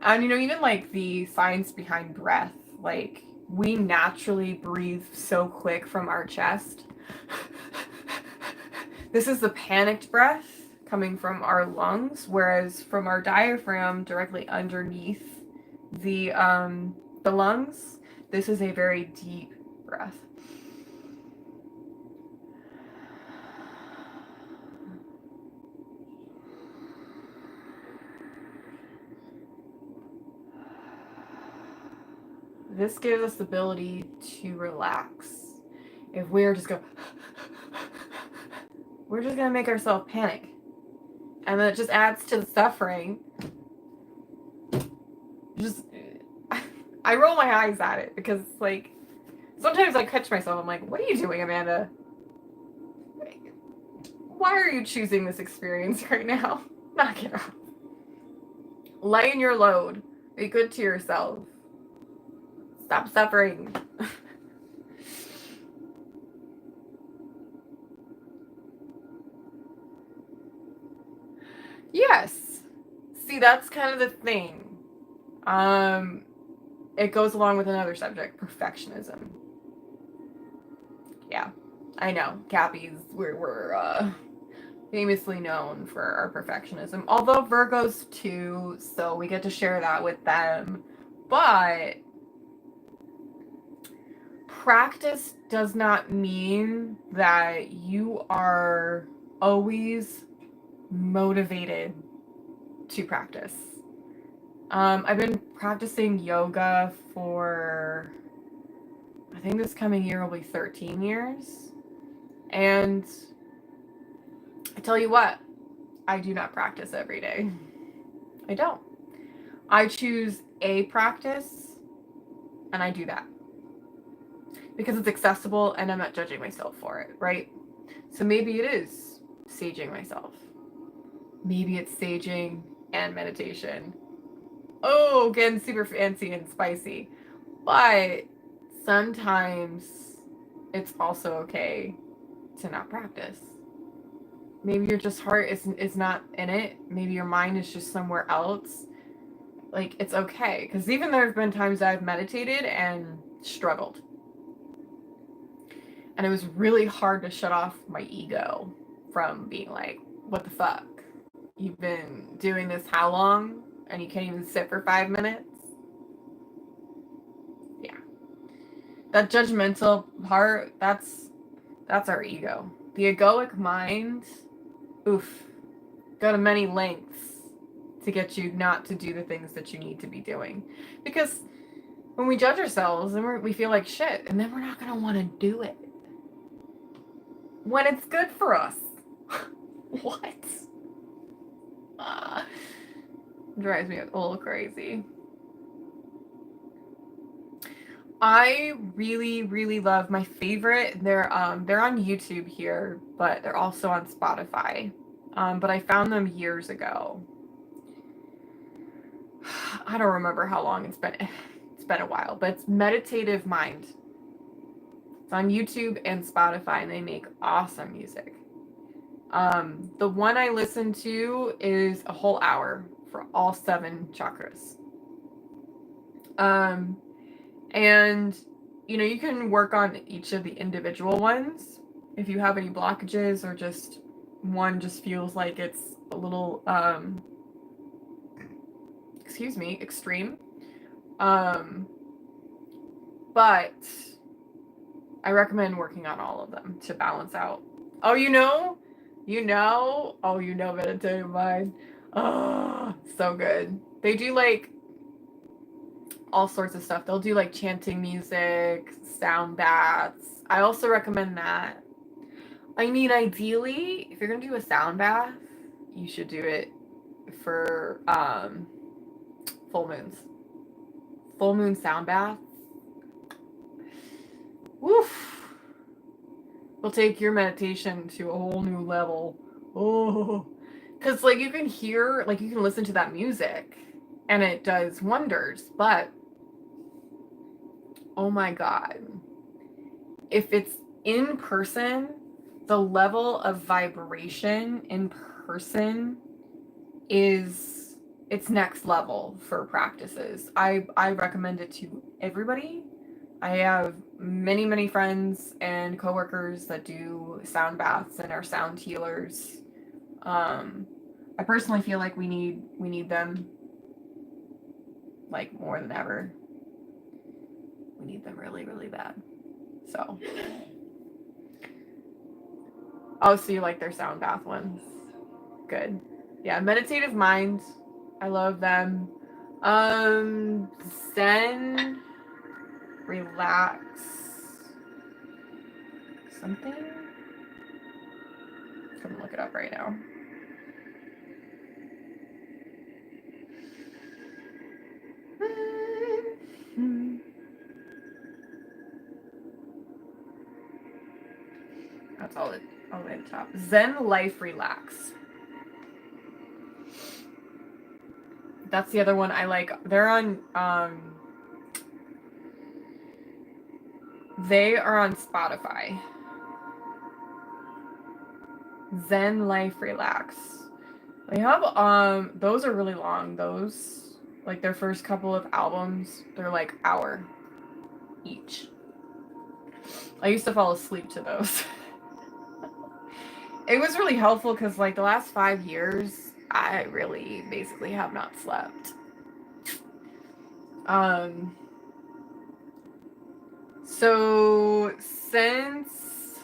and you know, even like the science behind breath, like we naturally breathe so quick from our chest. This is the panicked breath coming from our lungs, whereas from our diaphragm directly underneath the lungs, this is a very deep breath. This gives us the ability to relax. If we're just we're just gonna make ourselves panic. And then it just adds to the suffering. Just, I roll my eyes at it because it's like, sometimes I catch myself, I'm like, what are you doing, Amanda? Why are you choosing this experience right now? Knock it off. Lighten your load. Be good to yourself. Stop suffering. Yes. See, that's kind of the thing. It goes along with another subject, perfectionism. Yeah, I know. Cappies, we're famously known for our perfectionism. Although Virgos too, so we get to share that with them. But practice does not mean that you are always motivated to practice. I've been practicing yoga for, I think this coming year will be 13 years. And I tell you what, I do not practice every day. I don't. I choose a practice and I do that. Because it's accessible and I'm not judging myself for it, right? So maybe it is saging myself. Maybe it's saging and meditation. Oh, getting super fancy and spicy. But sometimes it's also okay to not practice. Maybe your just heart is not in it. Maybe your mind is just somewhere else. Like, it's okay. Because even there have been times I've meditated and struggled. And it was really hard to shut off my ego from being like, what the fuck? You've been doing this how long? And you can't even sit for 5 minutes? Yeah. That judgmental part, that's our ego. The egoic mind, oof, go to many lengths to get you not to do the things that you need to be doing. Because when we judge ourselves, then we feel like shit, and then we're not going to want to do it. When it's good for us. What? Drives me a little crazy. I really, really love my favorite. They're on YouTube here, but they're also on Spotify. But I found them years ago. I don't remember how long it's been. It's been a while, but it's Meditative Mind. It's on YouTube and Spotify, and they make awesome music. The one I listen to is a whole hour for all 7 chakras. And you can work on each of the individual ones if you have any blockages, or just one just feels like it's a little extreme. But I recommend working on all of them to balance out. Oh, Meditative Mind. Oh, so good. They do like all sorts of stuff. They'll do like chanting music, sound baths. I also recommend that. I mean, ideally, if you're gonna do a sound bath, you should do it for full moons. Full moon sound baths. Woof. Will take your meditation to a whole new level. Oh, because like you can listen to that music, and it does wonders. But oh my God, if it's in person, the level of vibration in person it's next level for practices. I recommend it to everybody. I have many, many friends and coworkers that do sound baths and are sound healers. I personally feel like we need them like more than ever. We need them really, really bad. So, oh, so you like their sound bath ones? Good. Yeah, Meditative Mind. I love them. Zen, Relax, something. I'm gonna look it up right now. That's all the way at the top. Zen Life Relax. That's the other one I like. They're on they are on Spotify. Zen Life Relax. They have those are really long. Those, like their first couple of albums, they're like hour each. I used to fall asleep to those. It was really helpful because like the last 5 years I really basically have not slept. So since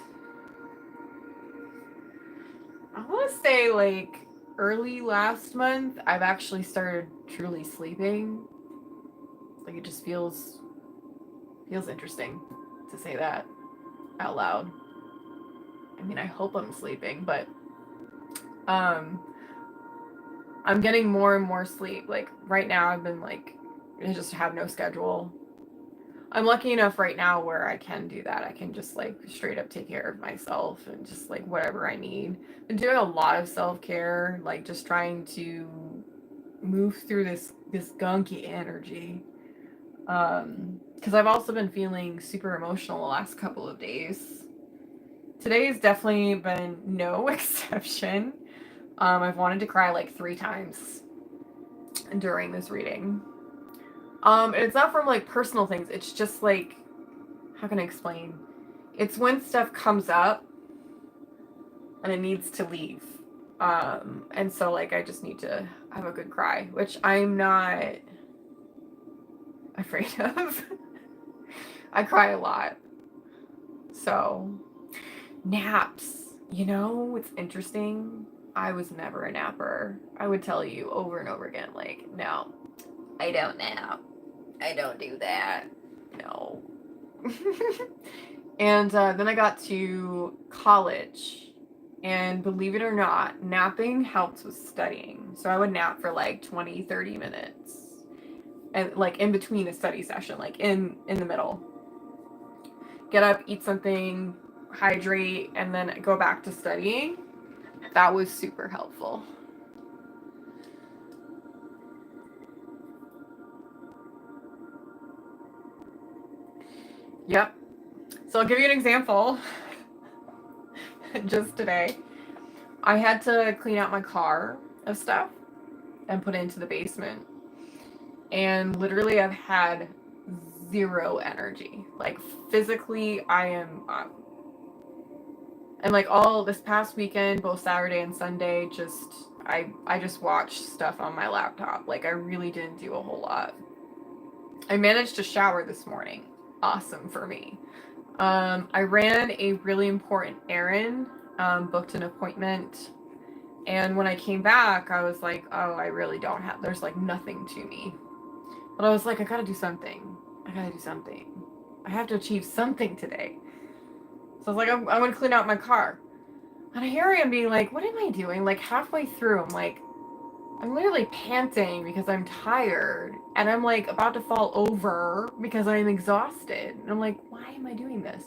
I want to say like early last month, I've actually started truly sleeping. Like it just feels interesting to say that out loud. I mean, I hope I'm sleeping, but I'm getting more and more sleep. Like right now I've been like, I just have no schedule. I'm lucky enough right now where I can do that. I can just like straight up take care of myself and just like whatever I need. Been doing a lot of self-care, like just trying to move through this gunky energy. Because I've also been feeling super emotional the last couple of days. Today's definitely been no exception. I've wanted to cry like 3 times during this reading. And it's not from like personal things. It's just like, how can I explain? It's when stuff comes up and it needs to leave. And so like I just need to have a good cry, which I'm not afraid of. I cry a lot. So naps, you know, it's interesting. I was never a napper. I would tell you over and over again, like, no, I don't nap. I don't do that. No. And then I got to college. And believe it or not, napping helps with studying. So I would nap for like 20, 30 minutes. And like in between a study session, like in the middle. Get up, eat something, hydrate, and then go back to studying. That was super helpful. Yep. So I'll give you an example. Just today, I had to clean out my car of stuff and put it into the basement. And literally I've had 0 energy. Like physically I am up. And like all this past weekend, both Saturday and Sunday, just I just watched stuff on my laptop. Like I really didn't do a whole lot. I managed to shower this morning. Awesome for me. I ran a really important errand, booked an appointment, and when I came back, I was like, oh, I really don't have, there's like nothing to me. But I was like, I gotta do something. I gotta do something. I have to achieve something today. So I was like, I'm gonna clean out my car. And here I am being like, what am I doing? Like halfway through, I'm like, I'm literally panting because I'm tired. And I'm like about to fall over because I'm exhausted. And I'm like, why am I doing this?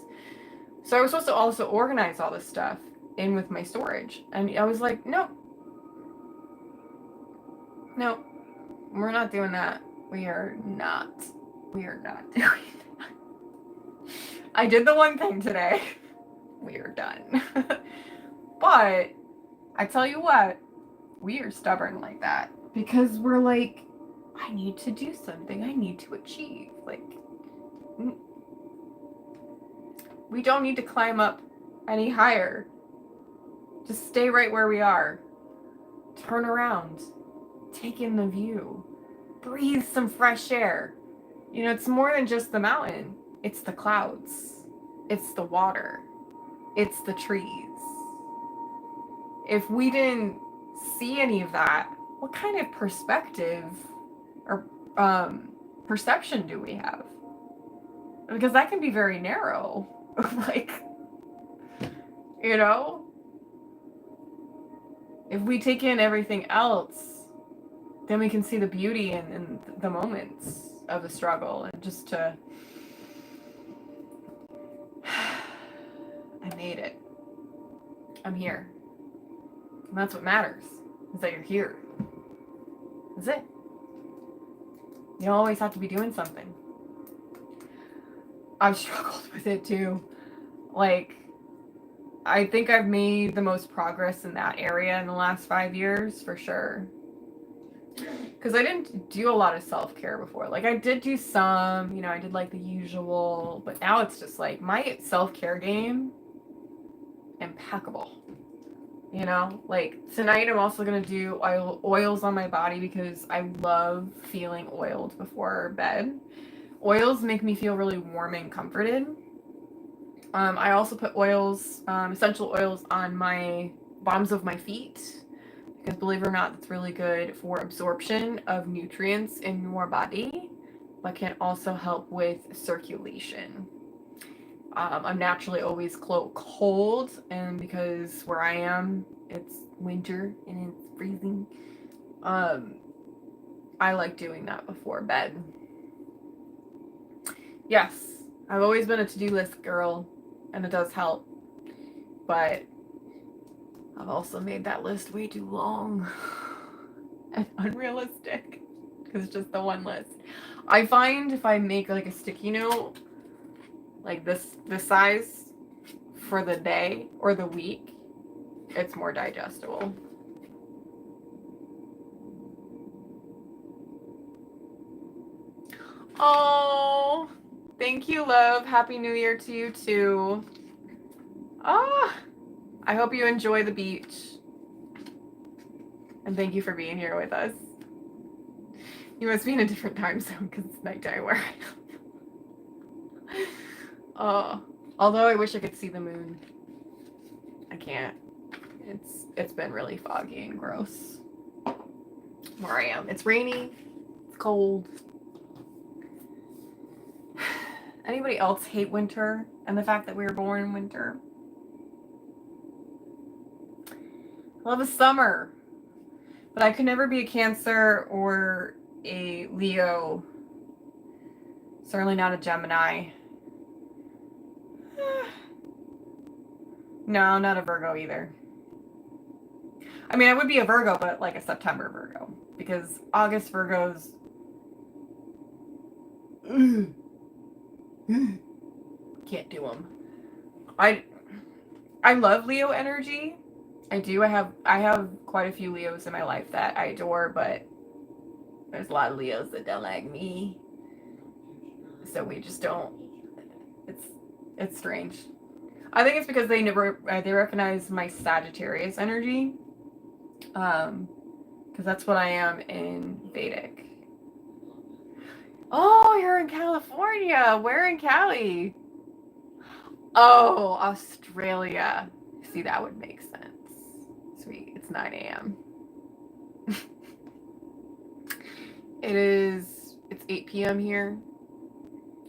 So I was supposed to also organize all this stuff in with my storage. And I was like, nope. Nope. We're not doing that. We are not doing that. I did the one thing today. We are done. But I tell you what, we are stubborn like that because we're like, I need to do something. I need to achieve. Like, we don't need to climb up any higher. Just stay right where we are. Turn around. Take in the view. Breathe some fresh air. You know, it's more than just the mountain. It's the clouds. It's the water. It's the trees. If we didn't see any of that, what kind of perspective or perception do we have? Because that can be very narrow. Like, you know? If we take in everything else, then we can see the beauty in the moments of the struggle. And just to... I made it. I'm here. And that's what matters, is that you're here. That's it. You don't always have to be doing something. I've struggled with it too. Like, I think I've made the most progress in that area in the last 5 years, for sure. Because I didn't do a lot of self-care before. Like, I did do some, you know, I did like the usual, but now it's just like my self-care game, impeccable. You know, like tonight I'm also going to do oils on my body because I love feeling oiled before bed. Oils make me feel really warm and comforted. I also put oils, essential oils on my bottoms of my feet because believe it or not, that's really good for absorption of nutrients in your body, but can also help with circulation. I'm naturally always cold, and because where I am, it's winter and it's freezing. I like doing that before bed. Yes, I've always been a to-do list girl, and it does help, but I've also made that list way too long. and unrealistic because it's just the one list. I find if I make like a sticky note, like this size for the day or the week, it's more digestible. Oh, thank you, love. Happy New Year to you too. Ah, I hope you enjoy the beach. And thank you for being here with us. You must be in a different time zone because it's nighttime where I am. Oh, although I wish I could see the moon. I can't. It's been really foggy and gross where I am. It's rainy. It's cold. Anybody else hate winter and the fact that we were born in winter? I love the summer. But I could never be a Cancer or a Leo. Certainly not a Gemini. No, not a Virgo either. I mean, I would be a Virgo, but like a September Virgo. Because August Virgos... can't do them. I love Leo energy. I do. I have quite a few Leos in my life that I adore, but there's a lot of Leos that don't like me. So we just don't. It's strange. I think it's because they recognize my Sagittarius energy. Because that's what I am in Vedic. Oh, you're in California. Where in Cali? Oh, Australia. See, that would make sense. Sweet. It's 9 a.m. It's 8 p.m. here.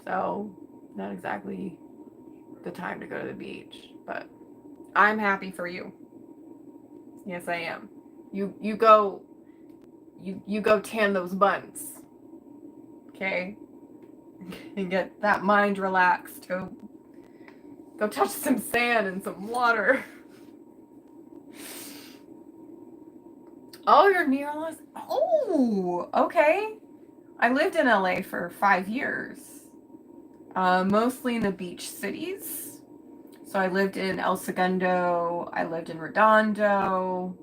So, not exactly the time to go to the beach. But I'm happy for you. Yes, I am. You go tan those buns. Okay? And get that mind relaxed. Go touch some sand and some water. Oh, you're near Los... Oh, okay. I lived in LA for 5 years. Mostly in the beach cities. So I lived in El Segundo. I lived in Redondo.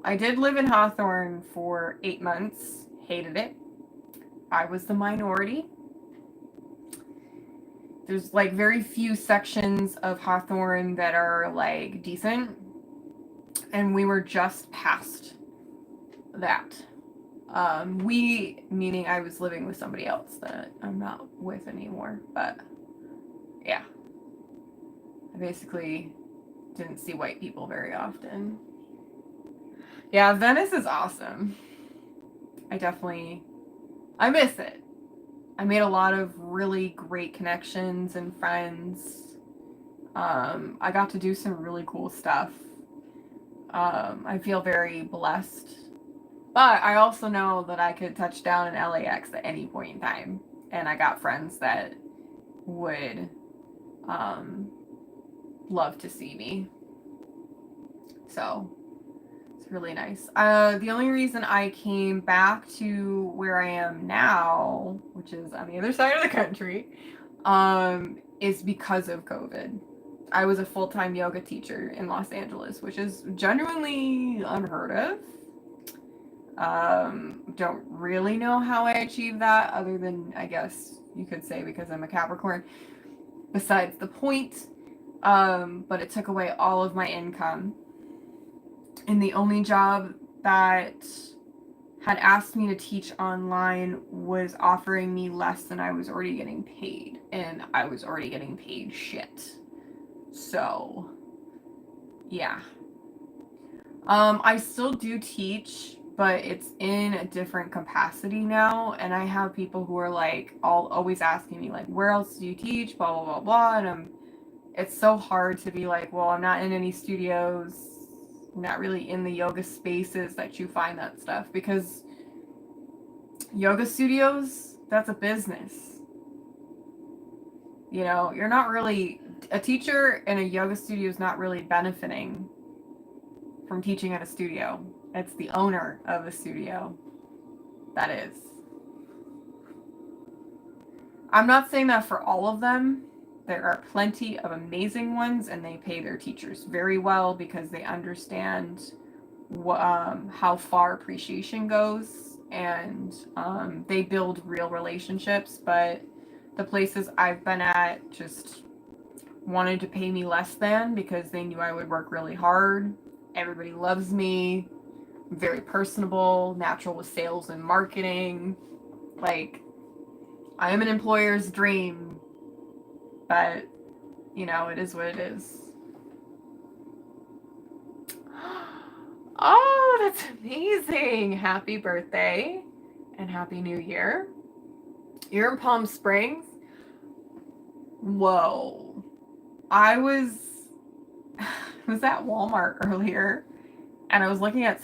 I did live in Hawthorne for 8 months. Hated it. I was the minority. There's like very few sections of Hawthorne that are like decent. And we were just past that. We, meaning I was living with somebody else that I'm not with anymore. But yeah. I basically didn't see white people very often. Yeah, Venice is awesome. I miss it. I made a lot of really great connections and friends. I got to do some really cool stuff. I feel very blessed. But I also know that I could touch down in LAX at any point in time. And I got friends that would love to see me. So it's really nice. The only reason I came back to where I am now, which is on the other side of the country, is because of COVID. I was a full-time yoga teacher in Los Angeles, which is genuinely unheard of. Don't really know how I achieved that, other than, I guess you could say, because I'm a Capricorn. Besides the point, but it took away all of my income. And the only job that had asked me to teach online was offering me less than I was already getting paid. And I was already getting paid shit. So, yeah. I still do teach, but it's in a different capacity now. And I have people who are like, always asking me, like, where else do you teach? Blah, blah, blah, blah. And it's so hard to be like, well, I'm not in any studios, not really in the yoga spaces that you find that stuff. Because yoga studios, that's a business. You know, you're not really... A teacher in a yoga studio is not really benefiting from teaching at a studio. It's the owner of a studio. That is. I'm not saying that for all of them. There are plenty of amazing ones, and they pay their teachers very well because they understand how far appreciation goes, and they build real relationships. But the places I've been at just wanted to pay me less than because they knew I would work really hard. Everybody loves me. I'm very personable, natural with sales and marketing. Like, I am an employer's dream, but you know, it is what it is. Oh, that's amazing. Happy birthday and happy new year. You're in Palm Springs? Whoa. I was at Walmart earlier, and I was looking at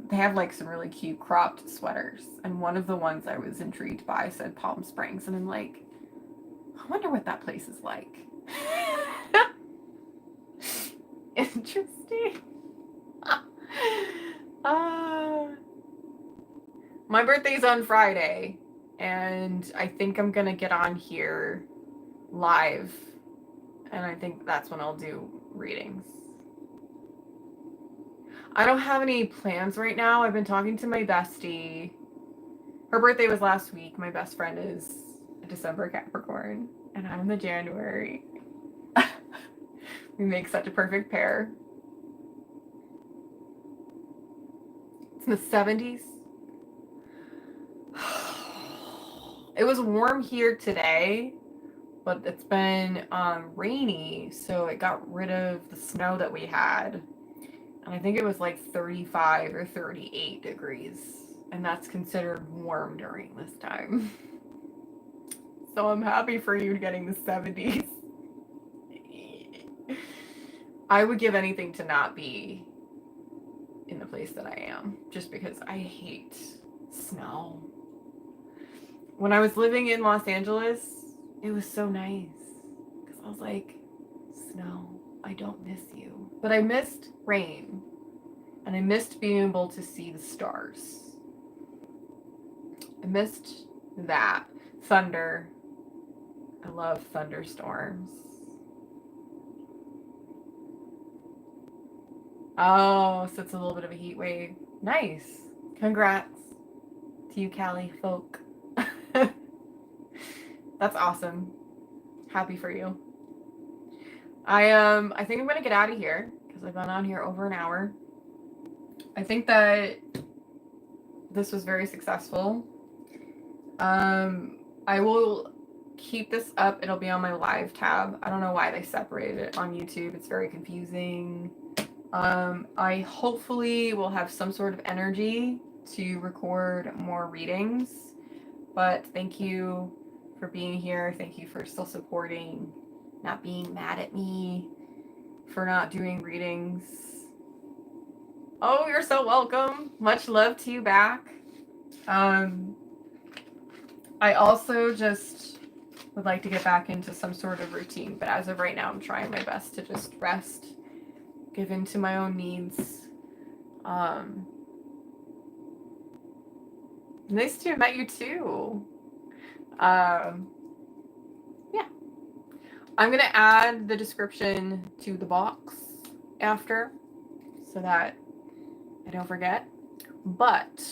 they have like some really cute cropped sweaters, and one of the ones I was intrigued by said Palm Springs, and I'm like, I wonder what that place is like. Interesting. My birthday's on Friday, and I think I'm gonna get on here live, and I think that's when I'll do readings. I don't have any plans right now. I've been talking to my bestie. Her birthday was last week. My best friend is a December Capricorn, and I'm the January. We make such a perfect pair. It's in the 70s. It was warm here today, but it's been rainy, so it got rid of the snow that we had. And I think it was like 35 or 38 degrees, and that's considered warm during this time. So I'm happy for you getting the 70s. I would give anything to not be in the place that I am, just because I hate snow. When I was living in Los Angeles, it was so nice, because I was like, snow, I don't miss you. But I missed rain, and I missed being able to see the stars. I missed that. Thunder. I love thunderstorms. Oh, so it's a little bit of a heat wave. Nice. Congrats to you, Cali folk. That's awesome. Happy for you. I think I'm gonna get out of here because I've been on here over an hour. I think that this was very successful. I will keep this up. It'll be on my live tab. I don't know why they separated it on YouTube. It's very confusing. I hopefully will have some sort of energy to record more readings, but thank you for being here. Thank you for still supporting, not being mad at me for not doing readings. Oh, you're so welcome. Much love to you back. I also just would like to get back into some sort of routine, but as of right now, I'm trying my best to just rest, give in to my own needs. Nice to have met you too. Yeah. I'm gonna add the description to the box after so that I don't forget. But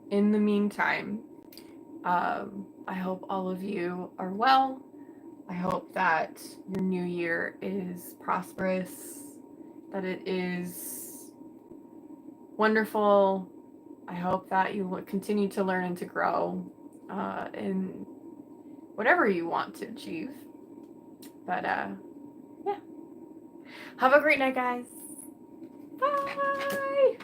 in the meantime, I hope all of you are well. I hope that your new year is prosperous, that it is wonderful. I hope that you will continue to learn and to grow in whatever you want to achieve. But yeah. Have a great night, guys. Bye.